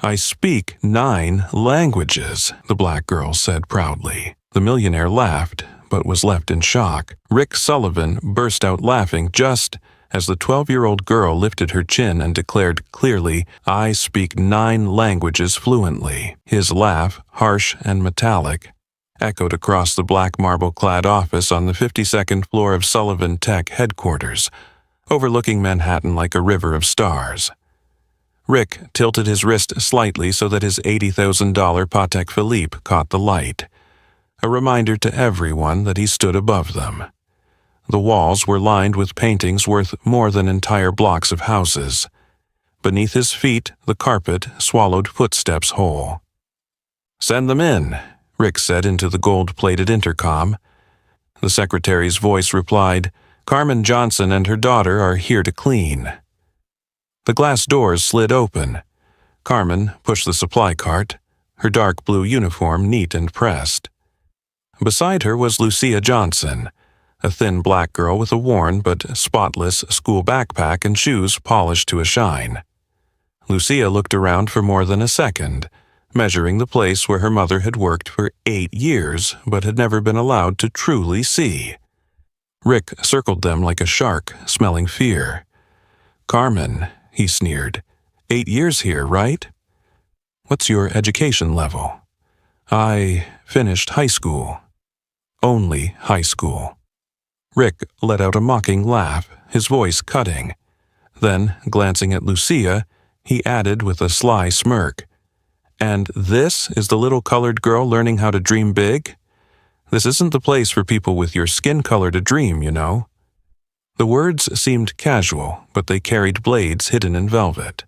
"I speak 9 languages," the black girl said proudly. The millionaire laughed, but was left in shock. Rick Sullivan burst out laughing just as the 12-year-old girl lifted her chin and declared clearly, "I speak 9 languages fluently." His laugh, harsh and metallic, echoed across the black marble-clad office on the 52nd floor of Sullivan Tech headquarters, overlooking Manhattan like a river of stars. Rick tilted his wrist slightly so that his $80,000 Patek Philippe caught the light, a reminder to everyone that he stood above them. The walls were lined with paintings worth more than entire blocks of houses. Beneath his feet, the carpet swallowed footsteps whole. "Send them in," Rick said into the gold-plated intercom. The secretary's voice replied, "Carmen Johnson and her daughter are here to clean." The glass doors slid open. Carmen pushed the supply cart, her dark blue uniform neat and pressed. Beside her was Lucia Johnson, a thin black girl with a worn but spotless school backpack and shoes polished to a shine. Lucia looked around for more than a second, measuring the place where her mother had worked for 8 years but had never been allowed to truly see. Rick circled them like a shark, smelling fear. "Carmen," he sneered, "8 years here, right? What's your education level?" "I finished high school." "Only high school." Rick let out a mocking laugh, his voice cutting. Then, glancing at Lucia, he added with a sly smirk, "And this is the little colored girl learning how to dream big? This isn't the place for people with your skin color to dream, you know." The words seemed casual, but they carried blades hidden in velvet.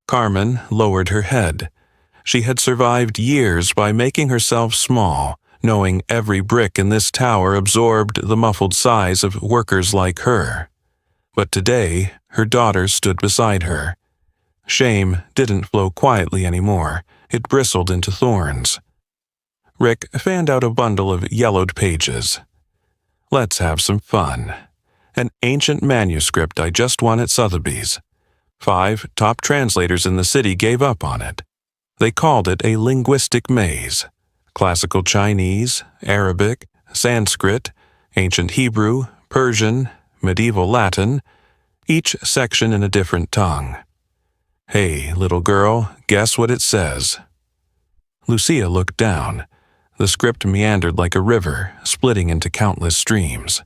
Carmen lowered her head. She had survived years by making herself small, knowing every brick in this tower absorbed the muffled sighs of workers like her. But today, her daughter stood beside her. Shame didn't flow quietly anymore. It bristled into thorns. Rick fanned out a bundle of yellowed pages. "Let's have some fun. An ancient manuscript I just won at Sotheby's. 5 top translators in the city gave up on it. They called it a linguistic maze. Classical Chinese, Arabic, Sanskrit, ancient Hebrew, Persian, medieval Latin, each section in a different tongue. Hey, little girl, guess what it says?" Lucia looked down. The script meandered like a river, splitting into countless streams.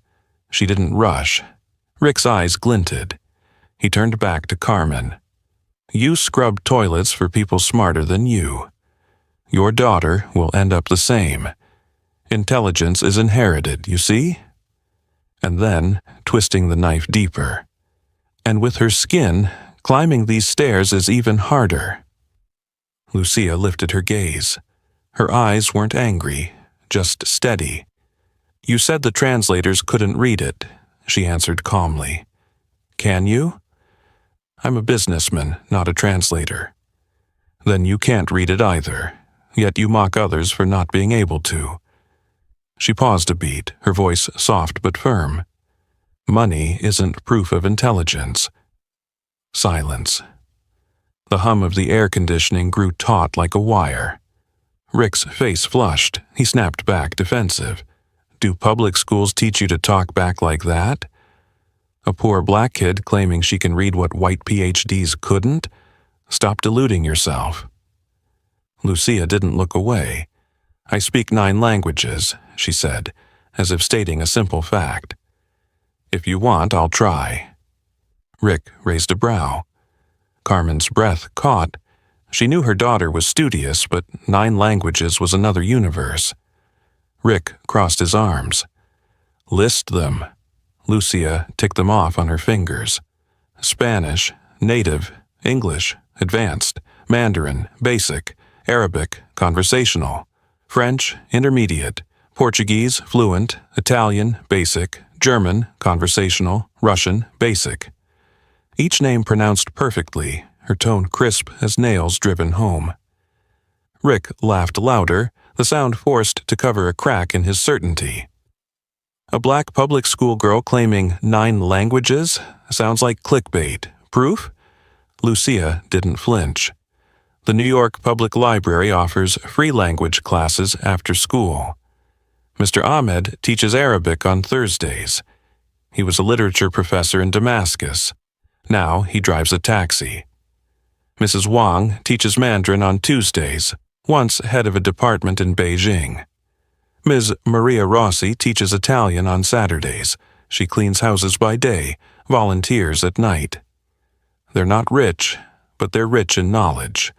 She didn't rush. Rick's eyes glinted. He turned back to Carmen. "You scrub toilets for people smarter than you. Your daughter will end up the same. Intelligence is inherited, you see?" And then, twisting the knife deeper. "And with her skin, climbing these stairs is even harder." Lucia lifted her gaze. Her eyes weren't angry, just steady. "You said the translators couldn't read it," she answered calmly. "Can you?" "I'm a businessman, not a translator." "Then you can't read it either. Yet you mock others for not being able to." She paused a beat, her voice soft but firm. "Money isn't proof of intelligence." Silence. The hum of the air conditioning grew taut like a wire. Rick's face flushed. He snapped back, defensive. "Do public schools teach you to talk back like that? A poor black kid claiming she can read what white PhDs couldn't? Stop deluding yourself." Lucia didn't look away. "I speak 9 languages," she said, as if stating a simple fact. "If you want, I'll try." Rick raised a brow. Carmen's breath caught. She knew her daughter was studious, but 9 languages was another universe. Rick crossed his arms. "List them." Lucia ticked them off on her fingers. "Spanish, native, English, advanced, Mandarin, basic, Arabic, conversational, French, intermediate, Portuguese, fluent, Italian, basic, German, conversational, Russian, basic." Each name pronounced perfectly, her tone crisp as nails driven home. Rick laughed louder, the sound forced to cover a crack in his certainty. "A black public school girl claiming 9 languages? Sounds like clickbait. Proof?" Lucia didn't flinch. The New York Public Library offers free language classes after school. Mr. Ahmed teaches Arabic on Thursdays. He was a literature professor in Damascus. Now he drives a taxi. Mrs. Wang teaches Mandarin on Tuesdays, once head of a department in Beijing. Ms. Maria Rossi teaches Italian on Saturdays. She cleans houses by day, volunteers at night. They're not rich, but they're rich in knowledge.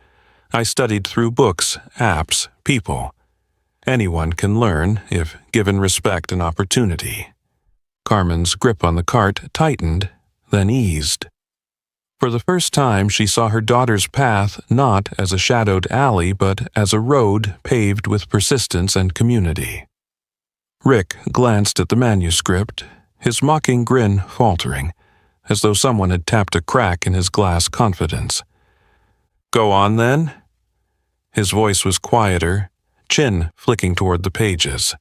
I studied through books, apps, people. Anyone can learn if given respect and opportunity. Carmen's grip on the cart tightened, then eased. For the first time, she saw her daughter's path not as a shadowed alley, but as a road paved with persistence and community. Rick glanced at the manuscript, his mocking grin faltering, as though someone had tapped a crack in his glass confidence. "Go on, then?" His voice was quieter, chin flicking toward the pages.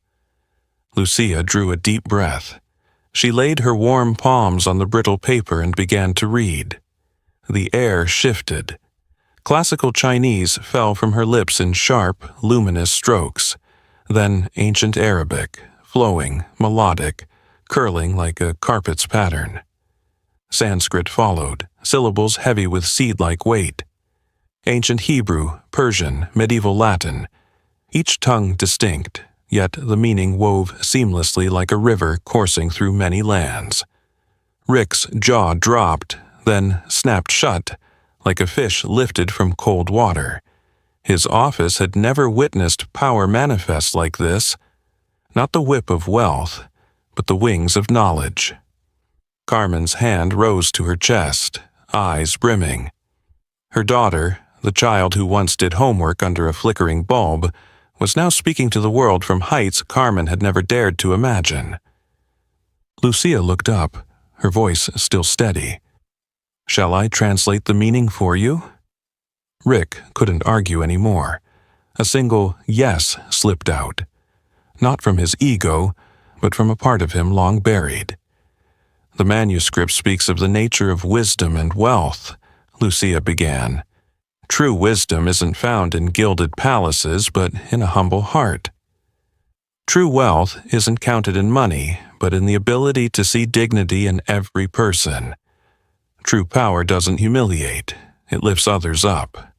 Lucia drew a deep breath. She laid her warm palms on the brittle paper and began to read. The air shifted. Classical Chinese fell from her lips in sharp, luminous strokes, then ancient Arabic, flowing, melodic, curling like a carpet's pattern. Sanskrit followed, syllables heavy with seed-like weight. Ancient Hebrew, Persian, medieval Latin, each tongue distinct, yet the meaning wove seamlessly like a river coursing through many lands. Rick's jaw dropped, then snapped shut, like a fish lifted from cold water. His office had never witnessed power manifest like this, not the whip of wealth, but the wings of knowledge. Carmen's hand rose to her chest, eyes brimming. Her daughter, the child who once did homework under a flickering bulb, was now speaking to the world from heights Carmen had never dared to imagine. Lucia looked up, her voice still steady. "Shall I translate the meaning for you?" Rick couldn't argue any more. A single yes slipped out. Not from his ego, but from a part of him long buried. "The manuscript speaks of the nature of wisdom and wealth," Lucia began. "True wisdom isn't found in gilded palaces, but in a humble heart. True wealth isn't counted in money, but in the ability to see dignity in every person. True power doesn't humiliate, it lifts others up."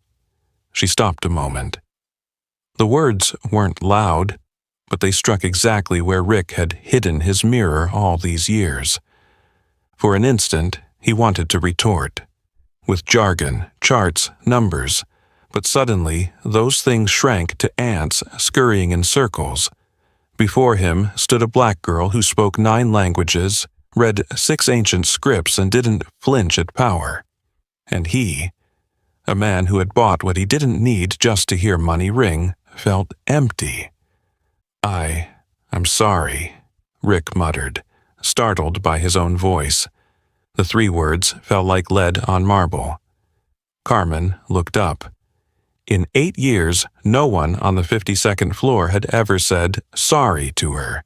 She stopped a moment. The words weren't loud, but they struck exactly where Rick had hidden his mirror all these years. For an instant, he wanted to retort, with jargon, charts, numbers, but suddenly those things shrank to ants scurrying in circles. Before him stood a black girl who spoke 9 languages, read 6 ancient scripts, and didn't flinch at power. And he, a man who had bought what he didn't need just to hear money ring, felt empty. I'm sorry," Rick muttered, startled by his own voice. The 3 words fell like lead on marble. Carmen looked up. In 8 years, no one on the 52nd floor had ever said sorry to her.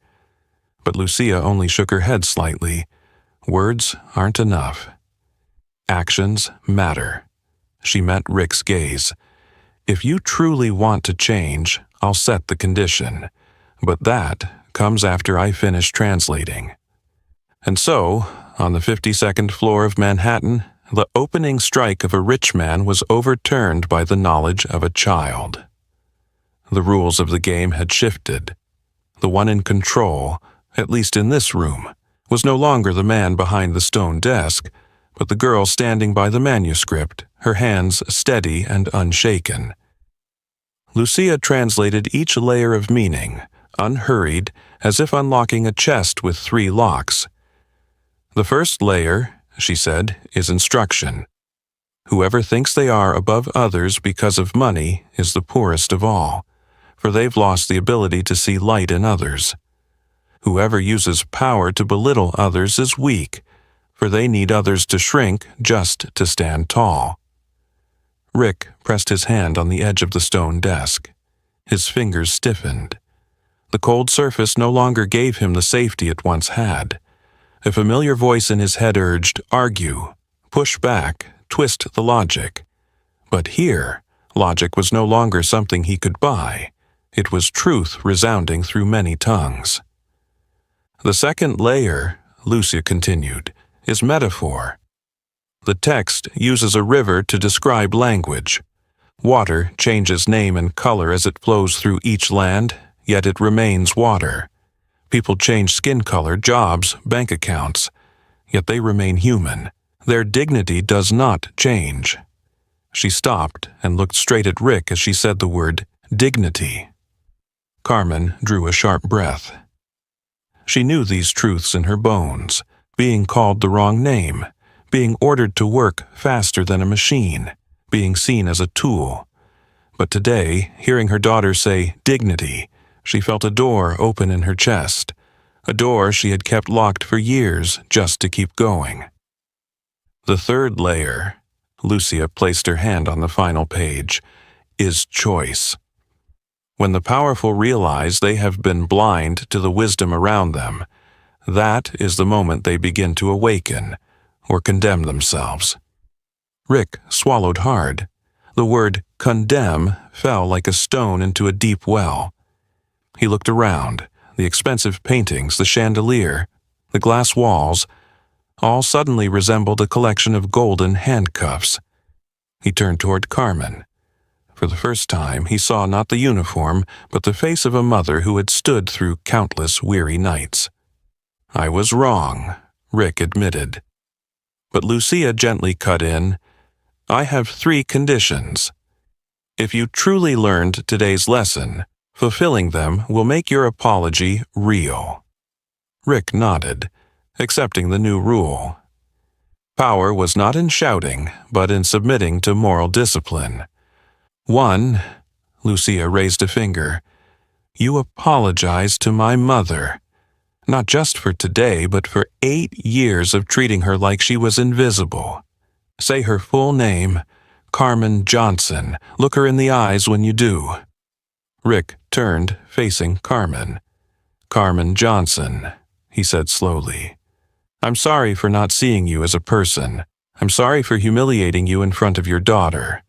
But Lucia only shook her head slightly. Words aren't enough. Actions matter. She met Rick's gaze. "If you truly want to change, I'll set the condition. But that comes after I finish translating." And so, on the 52nd floor of Manhattan, the opening strike of a rich man was overturned by the knowledge of a child. The rules of the game had shifted. The one in control, at least in this room, was no longer the man behind the stone desk, but the girl standing by the manuscript, her hands steady and unshaken. Lucia translated each layer of meaning, unhurried, as if unlocking a chest with 3 locks. "The first layer," she said, "is instruction. Whoever thinks they are above others because of money is the poorest of all, for they've lost the ability to see light in others. Whoever uses power to belittle others is weak, for they need others to shrink just to stand tall." Rick pressed his hand on the edge of the stone desk. His fingers stiffened. The cold surface no longer gave him the safety it once had. A familiar voice in his head urged, "Argue, push back, twist the logic." But here, Logic was no longer something he could buy. It was truth resounding through many tongues. The second layer, Lucia continued, is metaphor. The text uses a river to describe language. Water changes name and color as it flows through each land, yet it remains water. People change skin color, jobs, bank accounts, yet they remain human. Their dignity does not change. She stopped and looked straight at Rick as she said the word dignity. Carmen drew a sharp breath. She knew these truths in her bones, being called the wrong name, being ordered to work faster than a machine, being seen as a tool. But today, hearing her daughter say dignity, she felt a door open in her chest, a door she had kept locked for years just to keep going. The third layer, Lucia placed her hand on the final page, is choice. When the powerful realize they have been blind to the wisdom around them, that is the moment they begin to awaken or condemn themselves. Rick swallowed hard. The word condemn fell like a stone into a deep well. He looked around. The expensive paintings, the chandelier, the glass walls, all suddenly resembled a collection of golden handcuffs. He turned toward Carmen. For the first time, he saw not the uniform, but the face of a mother who had stood through countless weary nights. "I was wrong," Rick admitted. But Lucia gently cut in, "I have 3 conditions. If you truly learned today's lesson, fulfilling them will make your apology real." Rick nodded, accepting the new rule. Power was not in shouting, but in submitting to moral discipline. 1, Lucia raised a finger, "You apologize to my mother. Not just for today, but for 8 years of treating her like she was invisible. Say her full name, Carmen Johnson. Look her in the eyes when you do." Rick turned, facing Carmen. "Carmen Johnson," he said slowly. "I'm sorry for not seeing you as a person. I'm sorry for humiliating you in front of your daughter.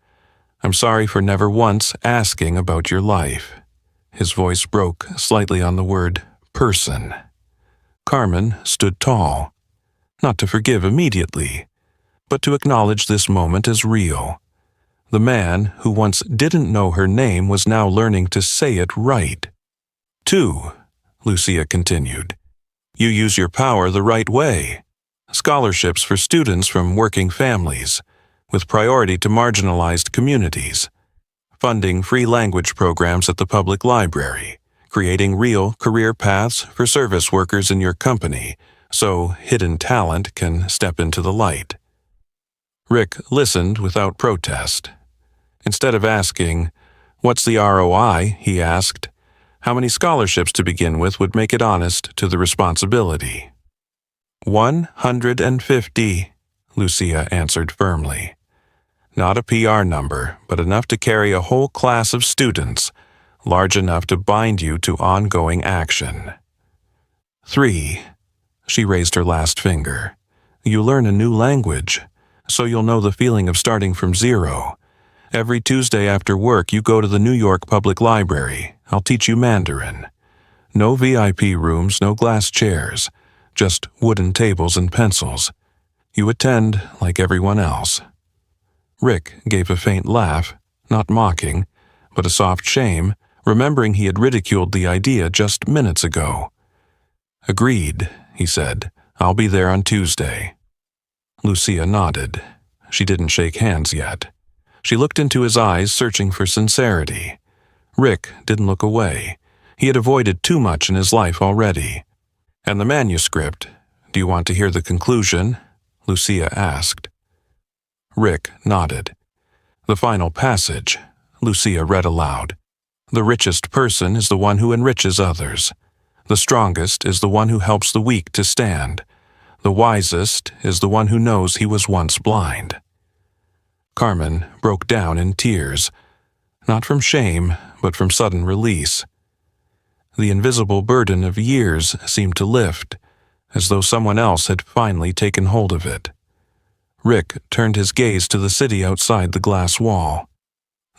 I'm sorry for never once asking about your life." His voice broke slightly on the word person. Carmen stood tall, not to forgive immediately, but to acknowledge this moment as real. The man who once didn't know her name was now learning to say it right. 2, Lucia continued, "You use your power the right way. Scholarships for students from working families, with priority to marginalized communities. Funding free language programs at the public library. Creating real career paths for service workers in your company, so hidden talent can step into the light." Rick listened without protest. Instead of asking, "What's the ROI?" he asked, "How many scholarships to begin with would make it honest to the responsibility?" 150, Lucia answered firmly. "Not a PR number, but enough to carry a whole class of students, large enough to bind you to ongoing action." 3, she raised her last finger. "You learn a new language, so you'll know the feeling of starting from zero. Every Tuesday after work, you go to the New York Public Library. I'll teach you Mandarin. No VIP rooms, no glass chairs, just wooden tables and pencils. You attend like everyone else." Rick gave a faint laugh, not mocking, but a soft shame, remembering he had ridiculed the idea just minutes ago. "Agreed," he said. "I'll be there on Tuesday." Lucia nodded. She didn't shake hands yet. She looked into his eyes, searching for sincerity. Rick didn't look away. He had avoided too much in his life already. "And the manuscript, do you want to hear the conclusion?" Lucia asked. Rick nodded. "The final passage," Lucia read aloud. "The richest person is the one who enriches others. The strongest is the one who helps the weak to stand. The wisest is the one who knows he was once blind." Carmen broke down in tears, not from shame, but from sudden release. The invisible burden of years seemed to lift, as though someone else had finally taken hold of it. Rick turned his gaze to the city outside the glass wall.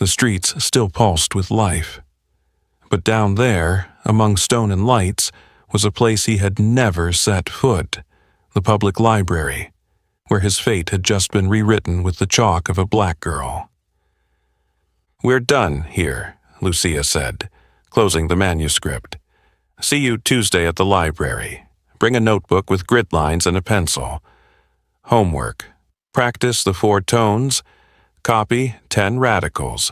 The streets still pulsed with life. But down there, among stone and lights, was a place he had never set foot, the public library, where his fate had just been rewritten with the chalk of a black girl. "We're done here," Lucia said, closing the manuscript. "See you Tuesday at the library. Bring a notebook with grid lines and a pencil. Homework. Practice the 4 tones. Copy 10 radicals."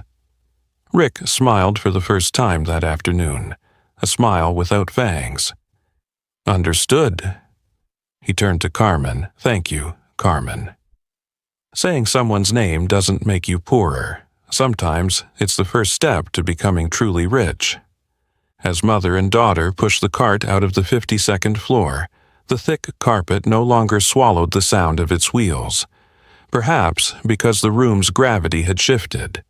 Rick smiled for the first time that afternoon, a smile without fangs. "Understood." He turned to Carmen. "Thank you, Carmen." Saying someone's name doesn't make you poorer. Sometimes it's the first step to becoming truly rich. As mother and daughter pushed the cart out of the 52nd floor, the thick carpet no longer swallowed the sound of its wheels. Perhaps because the room's gravity had shifted.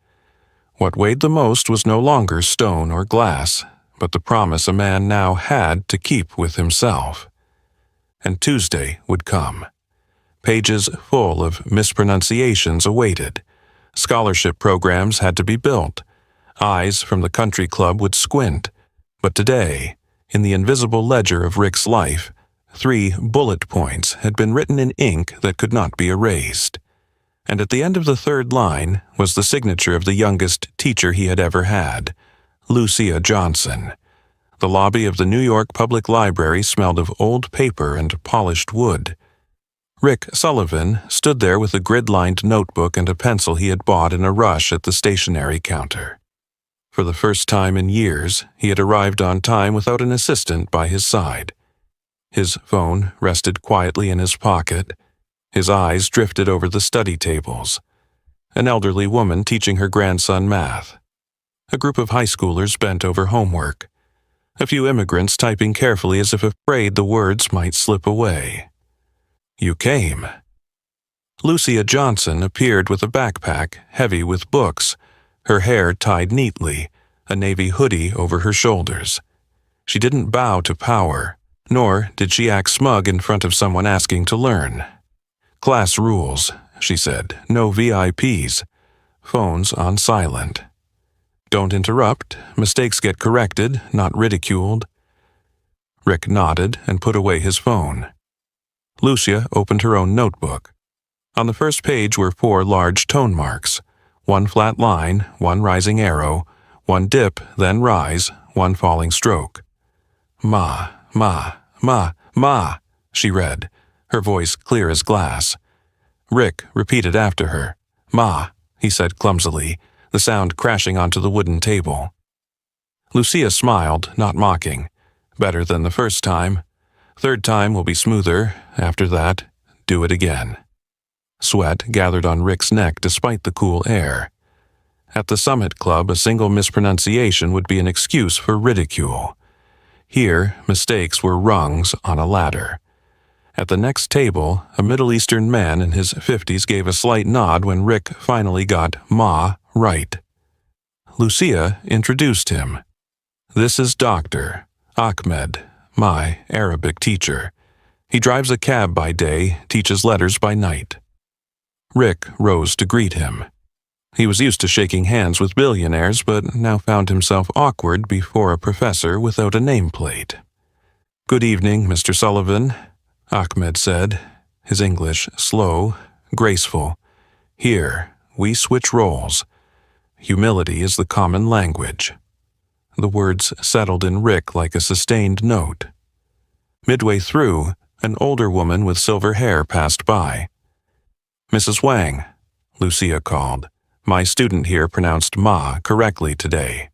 What weighed the most was no longer stone or glass, but the promise a man now had to keep with himself. And Tuesday would come. Pages full of mispronunciations awaited. Scholarship programs had to be built. Eyes from the country club would squint. But today, in the invisible ledger of Rick's life, 3 bullet points had been written in ink that could not be erased. And at the end of the 3rd line was the signature of the youngest teacher he had ever had, Lucia Johnson. The lobby of the New York Public Library smelled of old paper and polished wood. Rick Sullivan stood there with a grid-lined notebook and a pencil he had bought in a rush at the stationery counter. For the first time in years, he had arrived on time without an assistant by his side. His phone rested quietly in his pocket. His eyes drifted over the study tables. An elderly woman teaching her grandson math. A group of high schoolers bent over homework. A few immigrants typing carefully as if afraid the words might slip away. "You came." Lucia Johnson appeared with a backpack heavy with books, her hair tied neatly, a navy hoodie over her shoulders. She didn't bow to power, nor did she act smug in front of someone asking to learn. "Class rules," she said. "No VIPs. Phones on silent. Don't interrupt. Mistakes get corrected, not ridiculed." Rick nodded and put away his phone. Lucia opened her own notebook. On the first page were 4 large tone marks, 1 flat line, 1 rising arrow, 1 dip, then rise, 1 falling stroke. "Ma, ma, ma, ma," she read, her voice clear as glass. Rick repeated after her. "Ma," he said clumsily, the sound crashing onto the wooden table. Lucia smiled, not mocking. "Better than the first time. 3rd time will be smoother. After that, do it again." Sweat gathered on Rick's neck despite the cool air. At the Summit Club, a single mispronunciation would be an excuse for ridicule. Here, mistakes were rungs on a ladder. At the next table, a Middle Eastern man in his 50s gave a slight nod when Rick finally got "ma" right. Lucia introduced him. "This is Dr. Ahmed, my Arabic teacher. He drives a cab by day, teaches letters by night." Rick rose to greet him. He was used to shaking hands with billionaires, but now found himself awkward before a professor without a nameplate. "Good evening, Mr. Sullivan," Ahmed said, his English slow, graceful. "Here, we switch roles. Humility is the common language." The words settled in Rick like a sustained note. Midway through, an older woman with silver hair passed by. "Mrs. Wang," Lucia called. "My student here pronounced ma correctly today."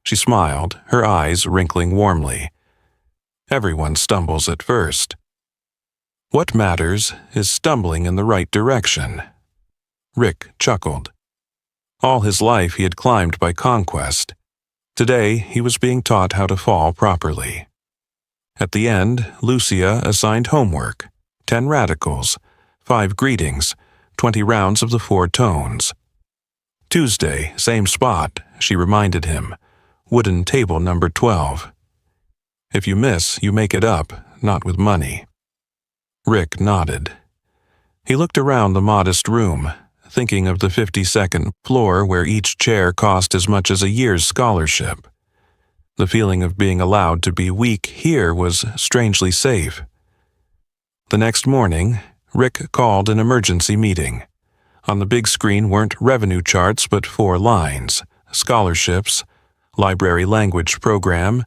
She smiled, her eyes wrinkling warmly. Everyone stumbles at first. What matters is stumbling in the right direction. Rick chuckled. All his life he had climbed by conquest. Today he was being taught how to fall properly. At the end, Lucia assigned homework, 10 radicals, 5 greetings, 20 rounds of the 4 tones. Tuesday, same spot, she reminded him. Wooden table number 12. If you miss, you make it up, not with money. Rick nodded. He looked around the modest room, thinking of the 52nd floor where each chair cost as much as a year's scholarship. The feeling of being allowed to be weak here was strangely safe. The next morning, Rick called an emergency meeting. On the big screen weren't revenue charts but 4 lines: scholarships, library language program,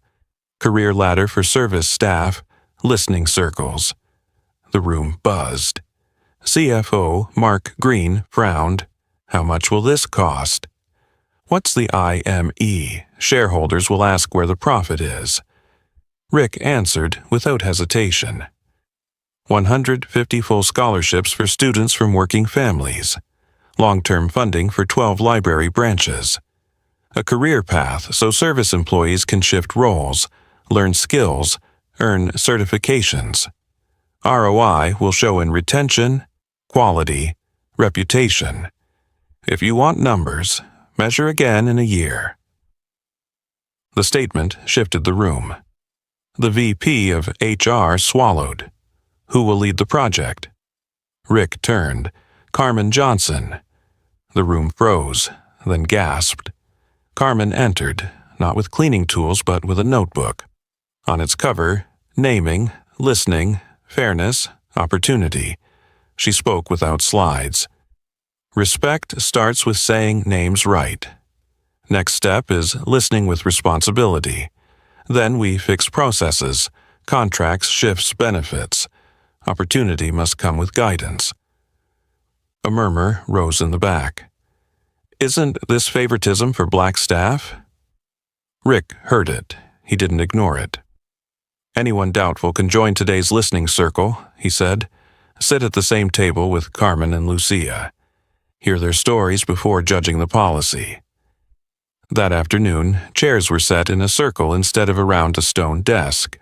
career ladder for service staff, listening circles. The room buzzed. CFO Mark Green frowned. How much will this cost? What's the IME? Shareholders will ask where the profit is. Rick answered without hesitation. 150 full scholarships for students from working families. Long-term funding for 12 library branches. A career path so service employees can shift roles, learn skills, earn certifications. ROI will show in retention, quality, reputation. If you want numbers, measure again in a year. The statement shifted the room. The VP of HR swallowed. Who will lead the project? Rick turned. Carmen Johnson. The room froze, then gasped. Carmen entered, not with cleaning tools but with a notebook. On its cover, naming, listening, fairness, opportunity. She spoke without slides. Respect starts with saying names right. Next step is listening with responsibility. Then we fix processes, contracts, shifts, benefits. Opportunity must come with guidance. A murmur rose in the back. Isn't this favoritism for black staff? Rick heard it. He didn't ignore it. Anyone doubtful can join today's listening circle, he said. Sit at the same table with Carmen and Lucia. Hear their stories before judging the policy. That afternoon, chairs were set in a circle instead of around a stone desk.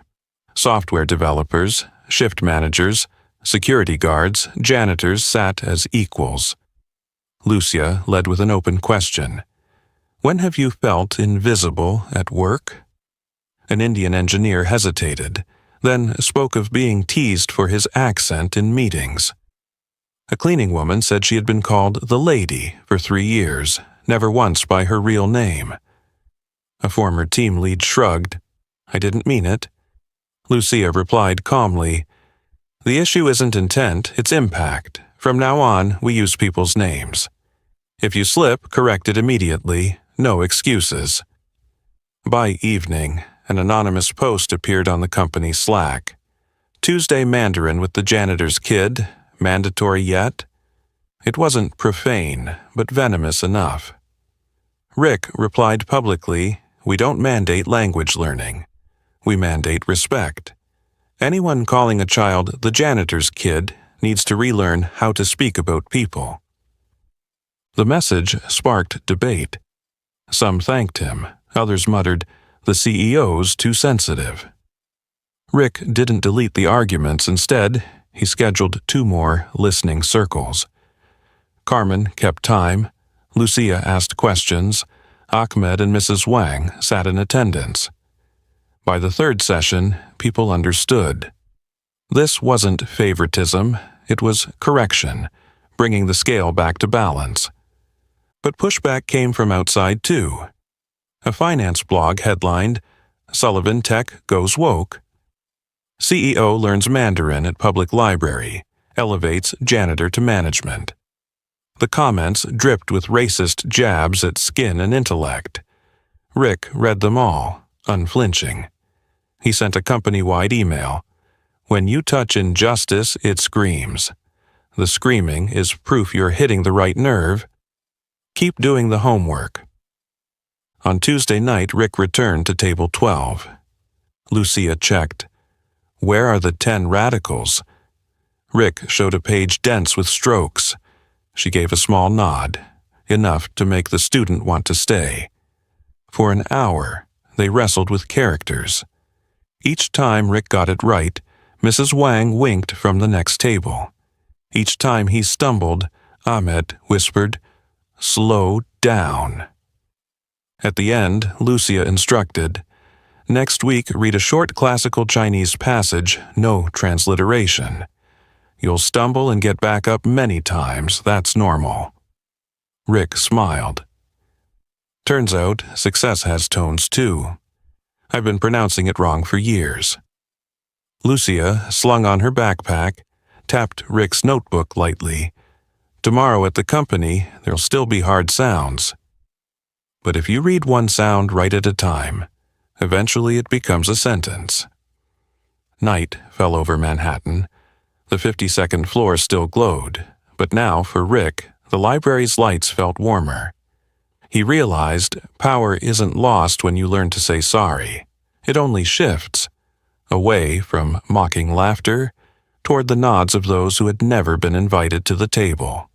Software developers, shift managers, security guards, janitors sat as equals. Lucia led with an open question. When have you felt invisible at work? An Indian engineer hesitated, then spoke of being teased for his accent in meetings. A cleaning woman said she had been called the lady for 3 years, never once by her real name. A former team lead shrugged. I didn't mean it. Lucia replied calmly, The issue isn't intent, it's impact. From now on, we use people's names. If you slip, correct it immediately, no excuses. By evening, an anonymous post appeared on the company Slack. Tuesday Mandarin with the janitor's kid, mandatory yet? It wasn't profane, but venomous enough. Rick replied publicly, We don't mandate language learning. We mandate respect. Anyone calling a child the janitor's kid needs to relearn how to speak about people. The message sparked debate. Some thanked him, others muttered, The CEO's too sensitive. Rick didn't delete the arguments. Instead, he scheduled 2 more listening circles. Carmen kept time. Lucia asked questions. Ahmed and Mrs. Wang sat in attendance. By the 3rd session, people understood. This wasn't favoritism, it was correction, bringing the scale back to balance. But pushback came from outside too. A finance blog headlined, Sullivan Tech Goes Woke. CEO learns Mandarin at public library, elevates janitor to management. The comments dripped with racist jabs at skin and intellect. Rick read them all, unflinching. He sent a company-wide email. When you touch injustice, it screams. The screaming is proof you're hitting the right nerve. Keep doing the homework. On Tuesday night, Rick returned to table 12. Lucia checked. Where are the 10 radicals? Rick showed a page dense with strokes. She gave a small nod, enough to make the student want to stay. For an hour, they wrestled with characters. Each time Rick got it right, Mrs. Wang winked from the next table. Each time he stumbled, Ahmed whispered, Slow down. At the end, Lucia instructed, Next week, read a short classical Chinese passage, no transliteration. You'll stumble and get back up many times, that's normal. Rick smiled. Turns out, success has tones too. I've been pronouncing it wrong for years. Lucia, slung on her backpack, tapped Rick's notebook lightly. Tomorrow at the company, there'll still be hard sounds. But if you read one sound right at a time, eventually it becomes a sentence. Night fell over Manhattan. The 52nd floor still glowed, but now, for Rick, the library's lights felt warmer. He realized power isn't lost when you learn to say sorry. It only shifts, away from mocking laughter toward the nods of those who had never been invited to the table.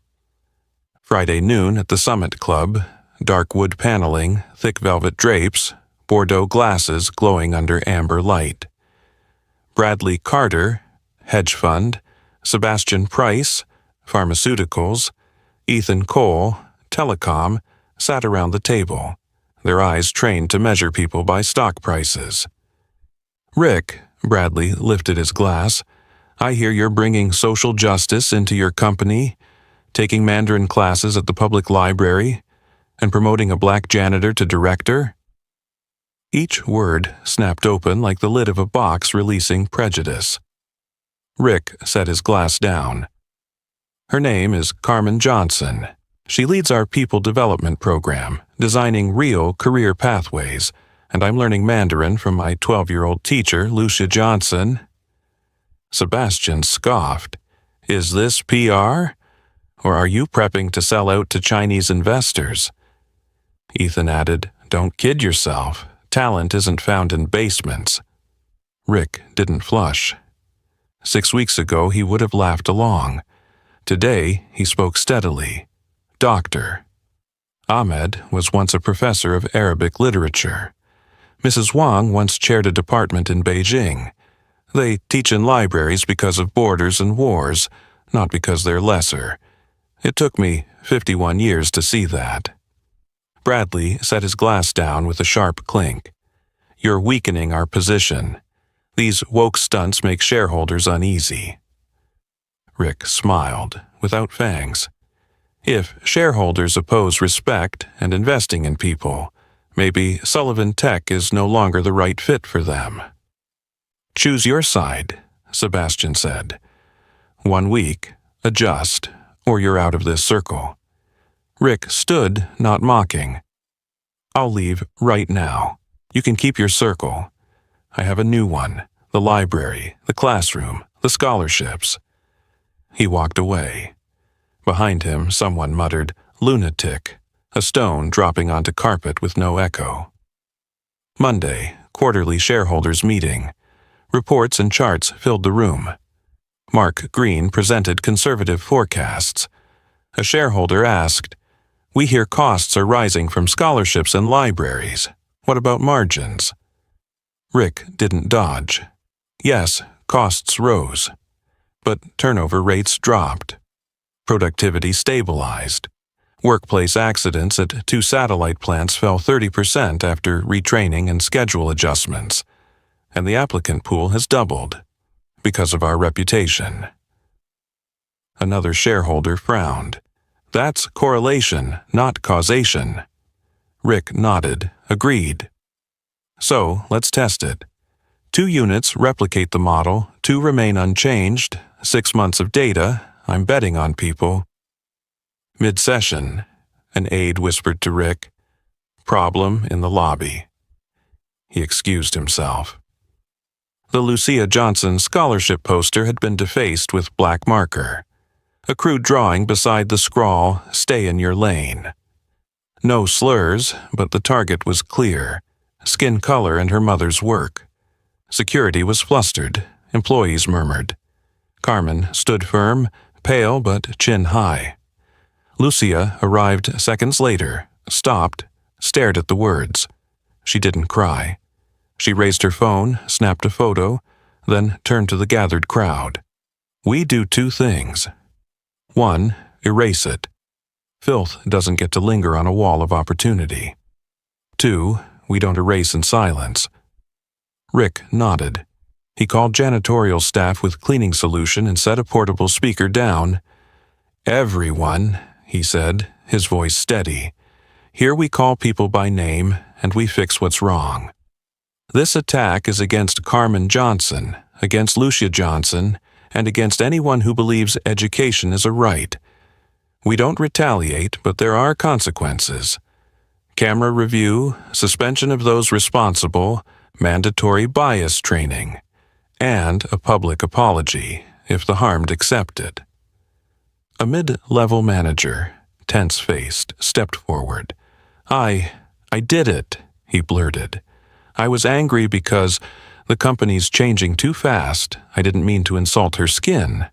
Friday noon at the Summit Club, dark wood paneling, thick velvet drapes, Bordeaux glasses glowing under amber light. Bradley Carter, hedge fund, Sebastian Price, pharmaceuticals, Ethan Cole, telecom, sat around the table, their eyes trained to measure people by stock prices. Rick, Bradley lifted his glass, I hear you're bringing social justice into your company, taking Mandarin classes at the public library, and promoting a black janitor to director. Each word snapped open like the lid of a box releasing prejudice. Rick set his glass down. Her name is Carmen Johnson. She leads our people development program, designing real career pathways, and I'm learning Mandarin from my 12-year-old teacher, Lucia Johnson. Sebastian scoffed. Is this PR? Or are you prepping to sell out to Chinese investors? Ethan added, Don't kid yourself. Talent isn't found in basements. Rick didn't flush. 6 weeks ago, he would have laughed along. Today, he spoke steadily. Doctor. Ahmed was once a professor of Arabic literature. Mrs. Wang once chaired a department in Beijing. They teach in libraries because of borders and wars, not because they're lesser. It took me 51 years to see that. Bradley set his glass down with a sharp clink. You're weakening our position. These woke stunts make shareholders uneasy. Rick smiled, without fangs. If shareholders oppose respect and investing in people, maybe Sullivan Tech is no longer the right fit for them. Choose your side, Sebastian said. 1 week, adjust, or you're out of this circle. Rick stood, not mocking. I'll leave right now. You can keep your circle. I have a new one, the library, the classroom, the scholarships. He walked away. Behind him, someone muttered, lunatic, a stone dropping onto carpet with no echo. Monday, quarterly shareholders' meeting. Reports and charts filled the room. Mark Green presented conservative forecasts. A shareholder asked, We hear costs are rising from scholarships and libraries. What about margins? Rick didn't dodge. Yes, costs rose. But turnover rates dropped. Productivity stabilized. Workplace accidents at 2 satellite plants fell 30% after retraining and schedule adjustments. And the applicant pool has doubled because of our reputation. Another shareholder frowned. That's correlation, not causation. Rick nodded, agreed. So, let's test it. 2 units replicate the model, 2 remain unchanged, 6 months of data, I'm betting on people. Mid-session, an aide whispered to Rick. Problem in the lobby. He excused himself. The Lucia Johnson scholarship poster had been defaced with black marker. A crude drawing beside the scrawl, Stay in your lane. No slurs, but the target was clear. Skin color and her mother's work. Security was flustered. Employees murmured. Carmen stood firm, pale but chin high. Lucia arrived seconds later, stopped, stared at the words. She didn't cry. She raised her phone, snapped a photo, then turned to the gathered crowd. We do 2 things. 1, erase it. Filth doesn't get to linger on a wall of opportunity. 2, we don't erase in silence. Rick nodded. He called janitorial staff with cleaning solution and set a portable speaker down. Everyone, he said, his voice steady. "Here we call people by name, and we fix what's wrong. This attack is against Carmen Johnson, against Lucia Johnson, and against anyone who believes education is a right. We don't retaliate, but there are consequences. Camera review, suspension of those responsible, mandatory bias training, and a public apology, if the harmed accept it." A mid-level manager, tense-faced, stepped forward. I did it," he blurted. "I was angry because the company's changing too fast. I didn't mean to insult her skin."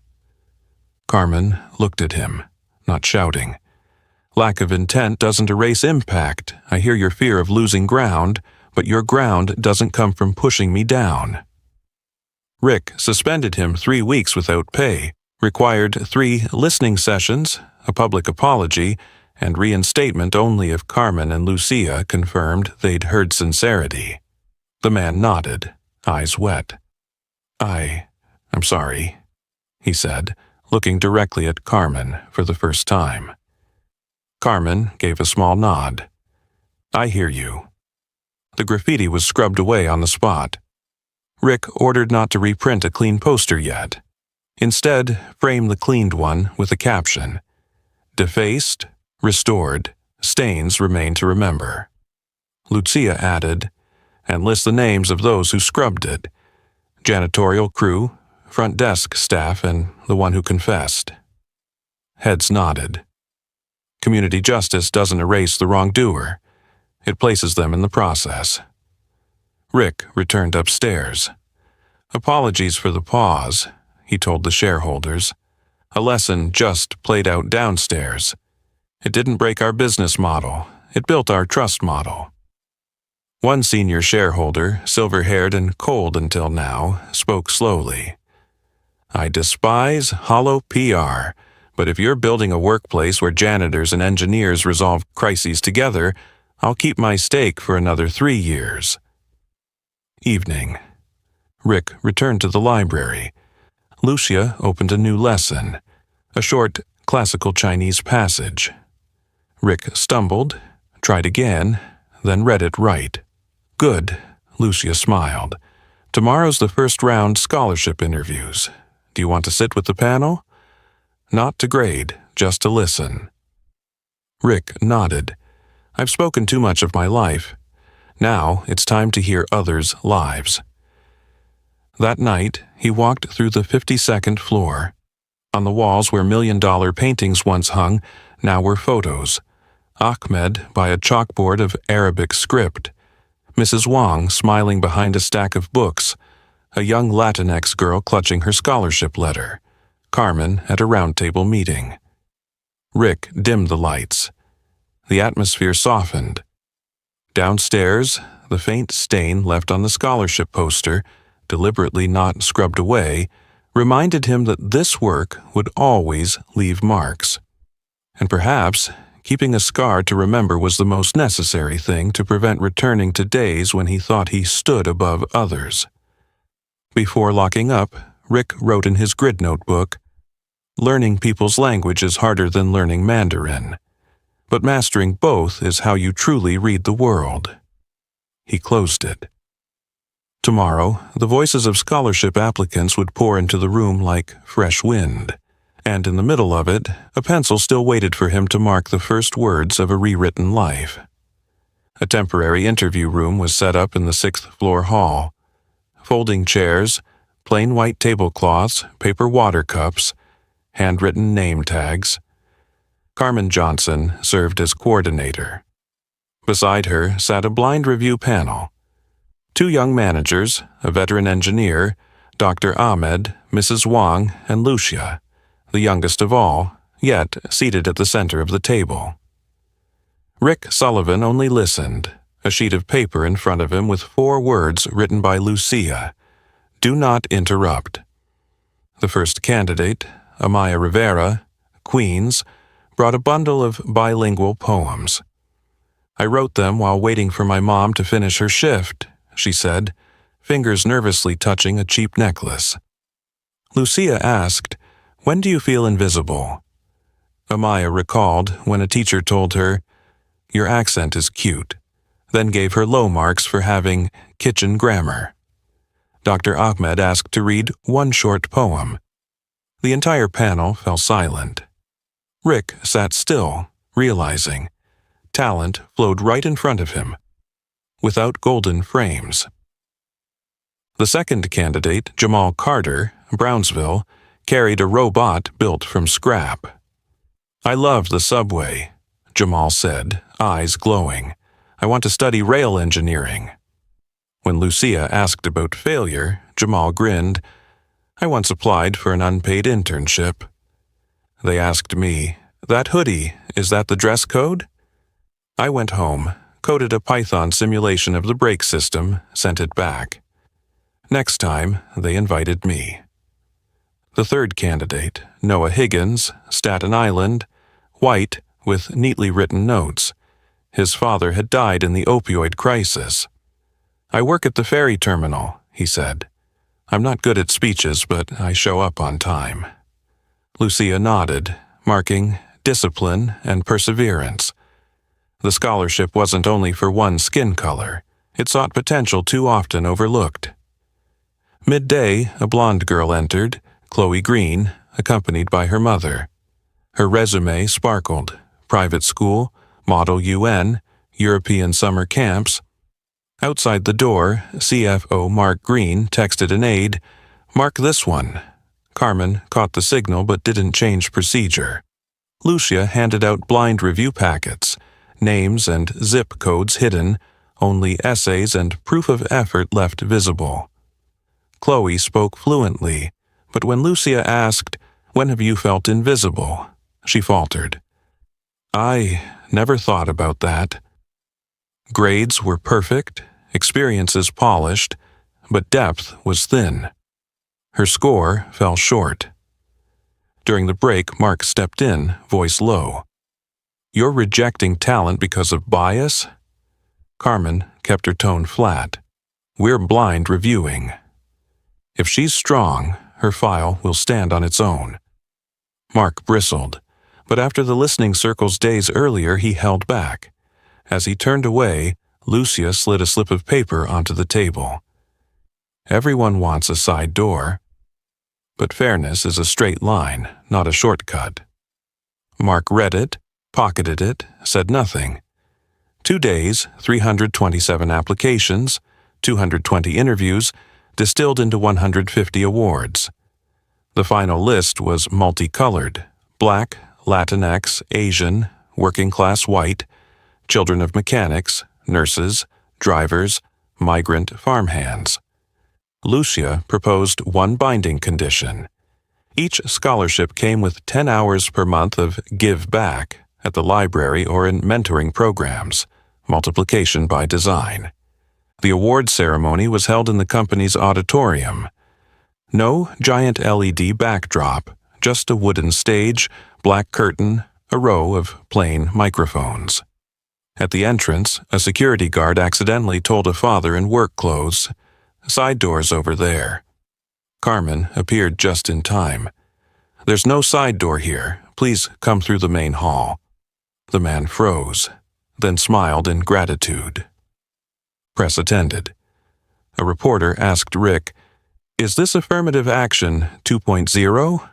Carmen looked at him, not shouting. "Lack of intent doesn't erase impact. I hear your fear of losing ground, but your ground doesn't come from pushing me down." Rick suspended him 3 weeks without pay, required 3 listening sessions, a public apology, and reinstatement only if Carmen and Lucia confirmed they'd heard sincerity. The man nodded, eyes wet. I'm sorry," he said, looking directly at Carmen for the first time. Carmen gave a small nod. "I hear you." The graffiti was scrubbed away on the spot. Rick ordered not to reprint a clean poster yet. Instead, frame the cleaned one with a caption. "Defaced, restored, stains remain to remember." Lucia added, "And list the names of those who scrubbed it. Janitorial crew, front desk staff, and the one who confessed." Heads nodded. Community justice doesn't erase the wrongdoer. It places them in the process. Rick returned upstairs. "Apologies for the pause," he told the shareholders. "A lesson just played out downstairs. It didn't break our business model. It built our trust model." One senior shareholder, silver-haired and cold until now, spoke slowly. "I despise hollow PR, but if you're building a workplace where janitors and engineers resolve crises together, I'll keep my stake for another 3 years." Evening. Rick returned to the library. Lucia opened a new lesson, a short classical Chinese passage. Rick stumbled, tried again, then read it right. "Good," Lucia smiled. "Tomorrow's the first round scholarship interviews. Do you want to sit with the panel?" "Not to grade, just to listen." Rick nodded. "I've spoken too much of my life. Now it's time to hear others' lives." That night, he walked through the 52nd floor. On the walls where million-dollar paintings once hung, now were photos. Ahmed by a chalkboard of Arabic script. Mrs. Wang smiling behind a stack of books. A young Latinx girl clutching her scholarship letter. Carmen at a round-table meeting. Rick dimmed the lights. The atmosphere softened. Downstairs, the faint stain left on the scholarship poster, deliberately not scrubbed away, reminded him that this work would always leave marks. And perhaps keeping a scar to remember was the most necessary thing to prevent returning to days when he thought he stood above others. Before locking up, Rick wrote in his grid notebook, "Learning people's language is harder than learning Mandarin, but mastering both is how you truly read the world." He closed it. Tomorrow, the voices of scholarship applicants would pour into the room like fresh wind, and in the middle of it, a pencil still waited for him to mark the first words of a rewritten life. A temporary interview room was set up in the 6th-floor hall. Folding chairs, plain white tablecloths, paper water cups, handwritten name tags. Carmen Johnson served as coordinator. Beside her sat a blind review panel. 2 young managers, a veteran engineer, Dr. Ahmed, Mrs. Wang, and Lucia, the youngest of all, yet seated at the center of the table. Rick Sullivan only listened, a sheet of paper in front of him with 4 words written by Lucia. "Do not interrupt." The first candidate, Amaya Rivera, Queens, brought a bundle of bilingual poems. "I wrote them while waiting for my mom to finish her shift," she said, fingers nervously touching a cheap necklace. Lucia asked, "When do you feel invisible?" Amaya recalled when a teacher told her, "Your accent is cute," then gave her low marks for having kitchen grammar. Dr. Ahmed asked to read one short poem. The entire panel fell silent. Rick sat still, realizing talent flowed right in front of him, without golden frames. The second candidate, Jamal Carter, Brownsville, carried a robot built from scrap. "I love the subway," Jamal said, eyes glowing. "I want to study rail engineering." When Lucia asked about failure, Jamal grinned. "I once applied for an unpaid internship. They asked me, 'That hoodie, is that the dress code?' I went home, coded a Python simulation of the brake system, sent it back. Next time, they invited me." The third candidate, Noah Higgins, Staten Island, white, with neatly written notes. His father had died in the opioid crisis. "I work at the ferry terminal," he said. "I'm not good at speeches, but I show up on time." Lucia nodded, marking discipline and perseverance. The scholarship wasn't only for one skin color. It sought potential too often overlooked. Midday, a blonde girl entered, Chloe Green, accompanied by her mother. Her resume sparkled: private school, Model UN, European summer camps. Outside the door, CFO Mark Green texted an aide, "Mark this one." Carmen caught the signal but didn't change procedure. Lucia handed out blind review packets, names and zip codes hidden, only essays and proof of effort left visible. Chloe spoke fluently, but when Lucia asked, "When have you felt invisible?" she faltered. "I never thought about that." Grades were perfect, experiences polished, but depth was thin. Her score fell short. During the break, Mark stepped in, voice low. "You're rejecting talent because of bias?" Carmen kept her tone flat. "We're blind reviewing. If she's strong, her file will stand on its own." Mark bristled, but after the listening circles days earlier, he held back. As he turned away, Lucia slid a slip of paper onto the table. "Everyone wants a side door. But fairness is a straight line, not a shortcut." Mark read it, pocketed it, said nothing. 2 days, 327 applications, 220 interviews, distilled into 150 awards. The final list was multicolored: Black, Latinx, Asian, working-class white, children of mechanics, nurses, drivers, migrant farmhands. Lucia proposed one binding condition. Each scholarship came with 10 hours per month of give back at the library or in mentoring programs, multiplication by design. The award ceremony was held in the company's auditorium. No giant LED backdrop, just a wooden stage, black curtain, a row of plain microphones. At the entrance, a security guard accidentally told a father in work clothes, "Side doors over there." Carmen appeared just in time. "There's no side door here. Please come through the main hall." The man froze, then smiled in gratitude. Press attended. A reporter asked Rick, "Is this affirmative action 2.0?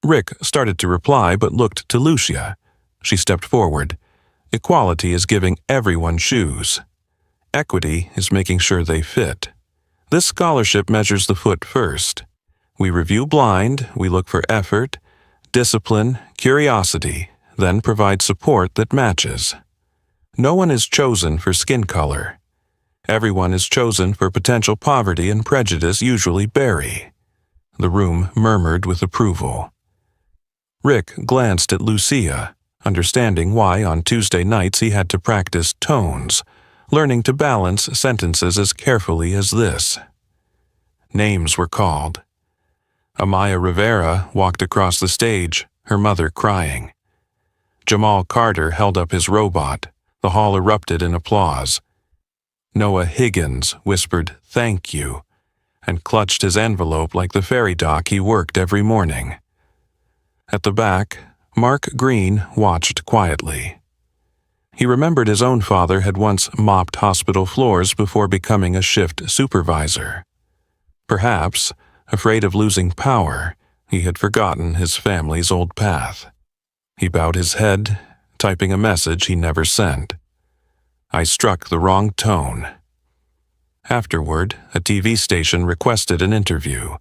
Rick started to reply but looked to Lucia. She stepped forward. "Equality is giving everyone shoes. Equity is making sure they fit. This scholarship measures the foot first. We review blind, we look for effort, discipline, curiosity, then provide support that matches. No one is chosen for skin color. Everyone is chosen for potential poverty and prejudice usually bury." The room murmured with approval. Rick glanced at Lucia, understanding why on Tuesday nights he had to practice tones, learning to balance sentences as carefully as this. Names were called. Amaya Rivera walked across the stage, her mother crying. Jamal Carter held up his robot. The hall erupted in applause. Noah Higgins whispered, "Thank you," and clutched his envelope like the ferry dock he worked every morning. At the back, Mark Green watched quietly. He remembered his own father had once mopped hospital floors before becoming a shift supervisor. Perhaps, afraid of losing power, he had forgotten his family's old path. He bowed his head, typing a message he never sent. I struck the wrong tone. Afterward, a TV station requested an interview.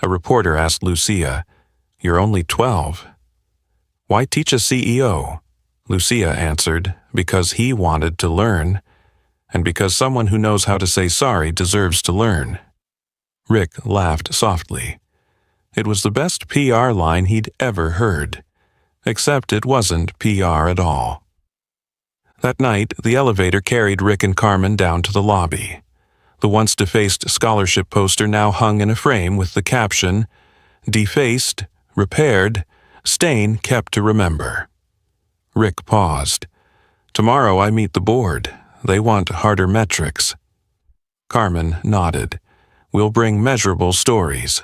A reporter asked Lucia, "You're only 12. Why teach a CEO?" Lucia answered, "Because he wanted to learn, and because someone who knows how to say sorry deserves to learn." Rick laughed softly. It was the best PR line he'd ever heard, except it wasn't PR at all. That night, the elevator carried Rick and Carmen down to the lobby. The once defaced scholarship poster now hung in a frame with the caption, "Defaced, repaired, stain kept to remember." Rick paused. "Tomorrow I meet the board. They want harder metrics." Carmen nodded. "We'll bring measurable stories.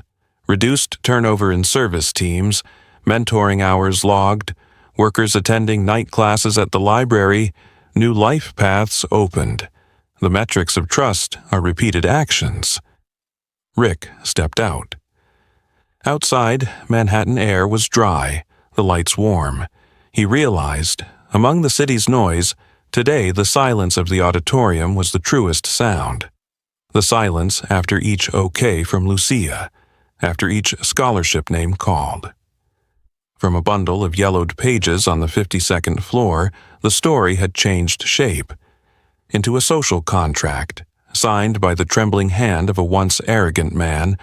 Reduced turnover in service teams, mentoring hours logged, workers attending night classes at the library, new life paths opened. The metrics of trust are repeated actions." Rick stepped out. Outside, Manhattan air was dry, the lights warm. He realized, among the city's noise, today the silence of the auditorium was the truest sound. The silence after each okay from Lucia, after each scholarship name called. From a bundle of yellowed pages on the 52nd floor, the story had changed shape into a social contract, signed by the trembling hand of a once arrogant man,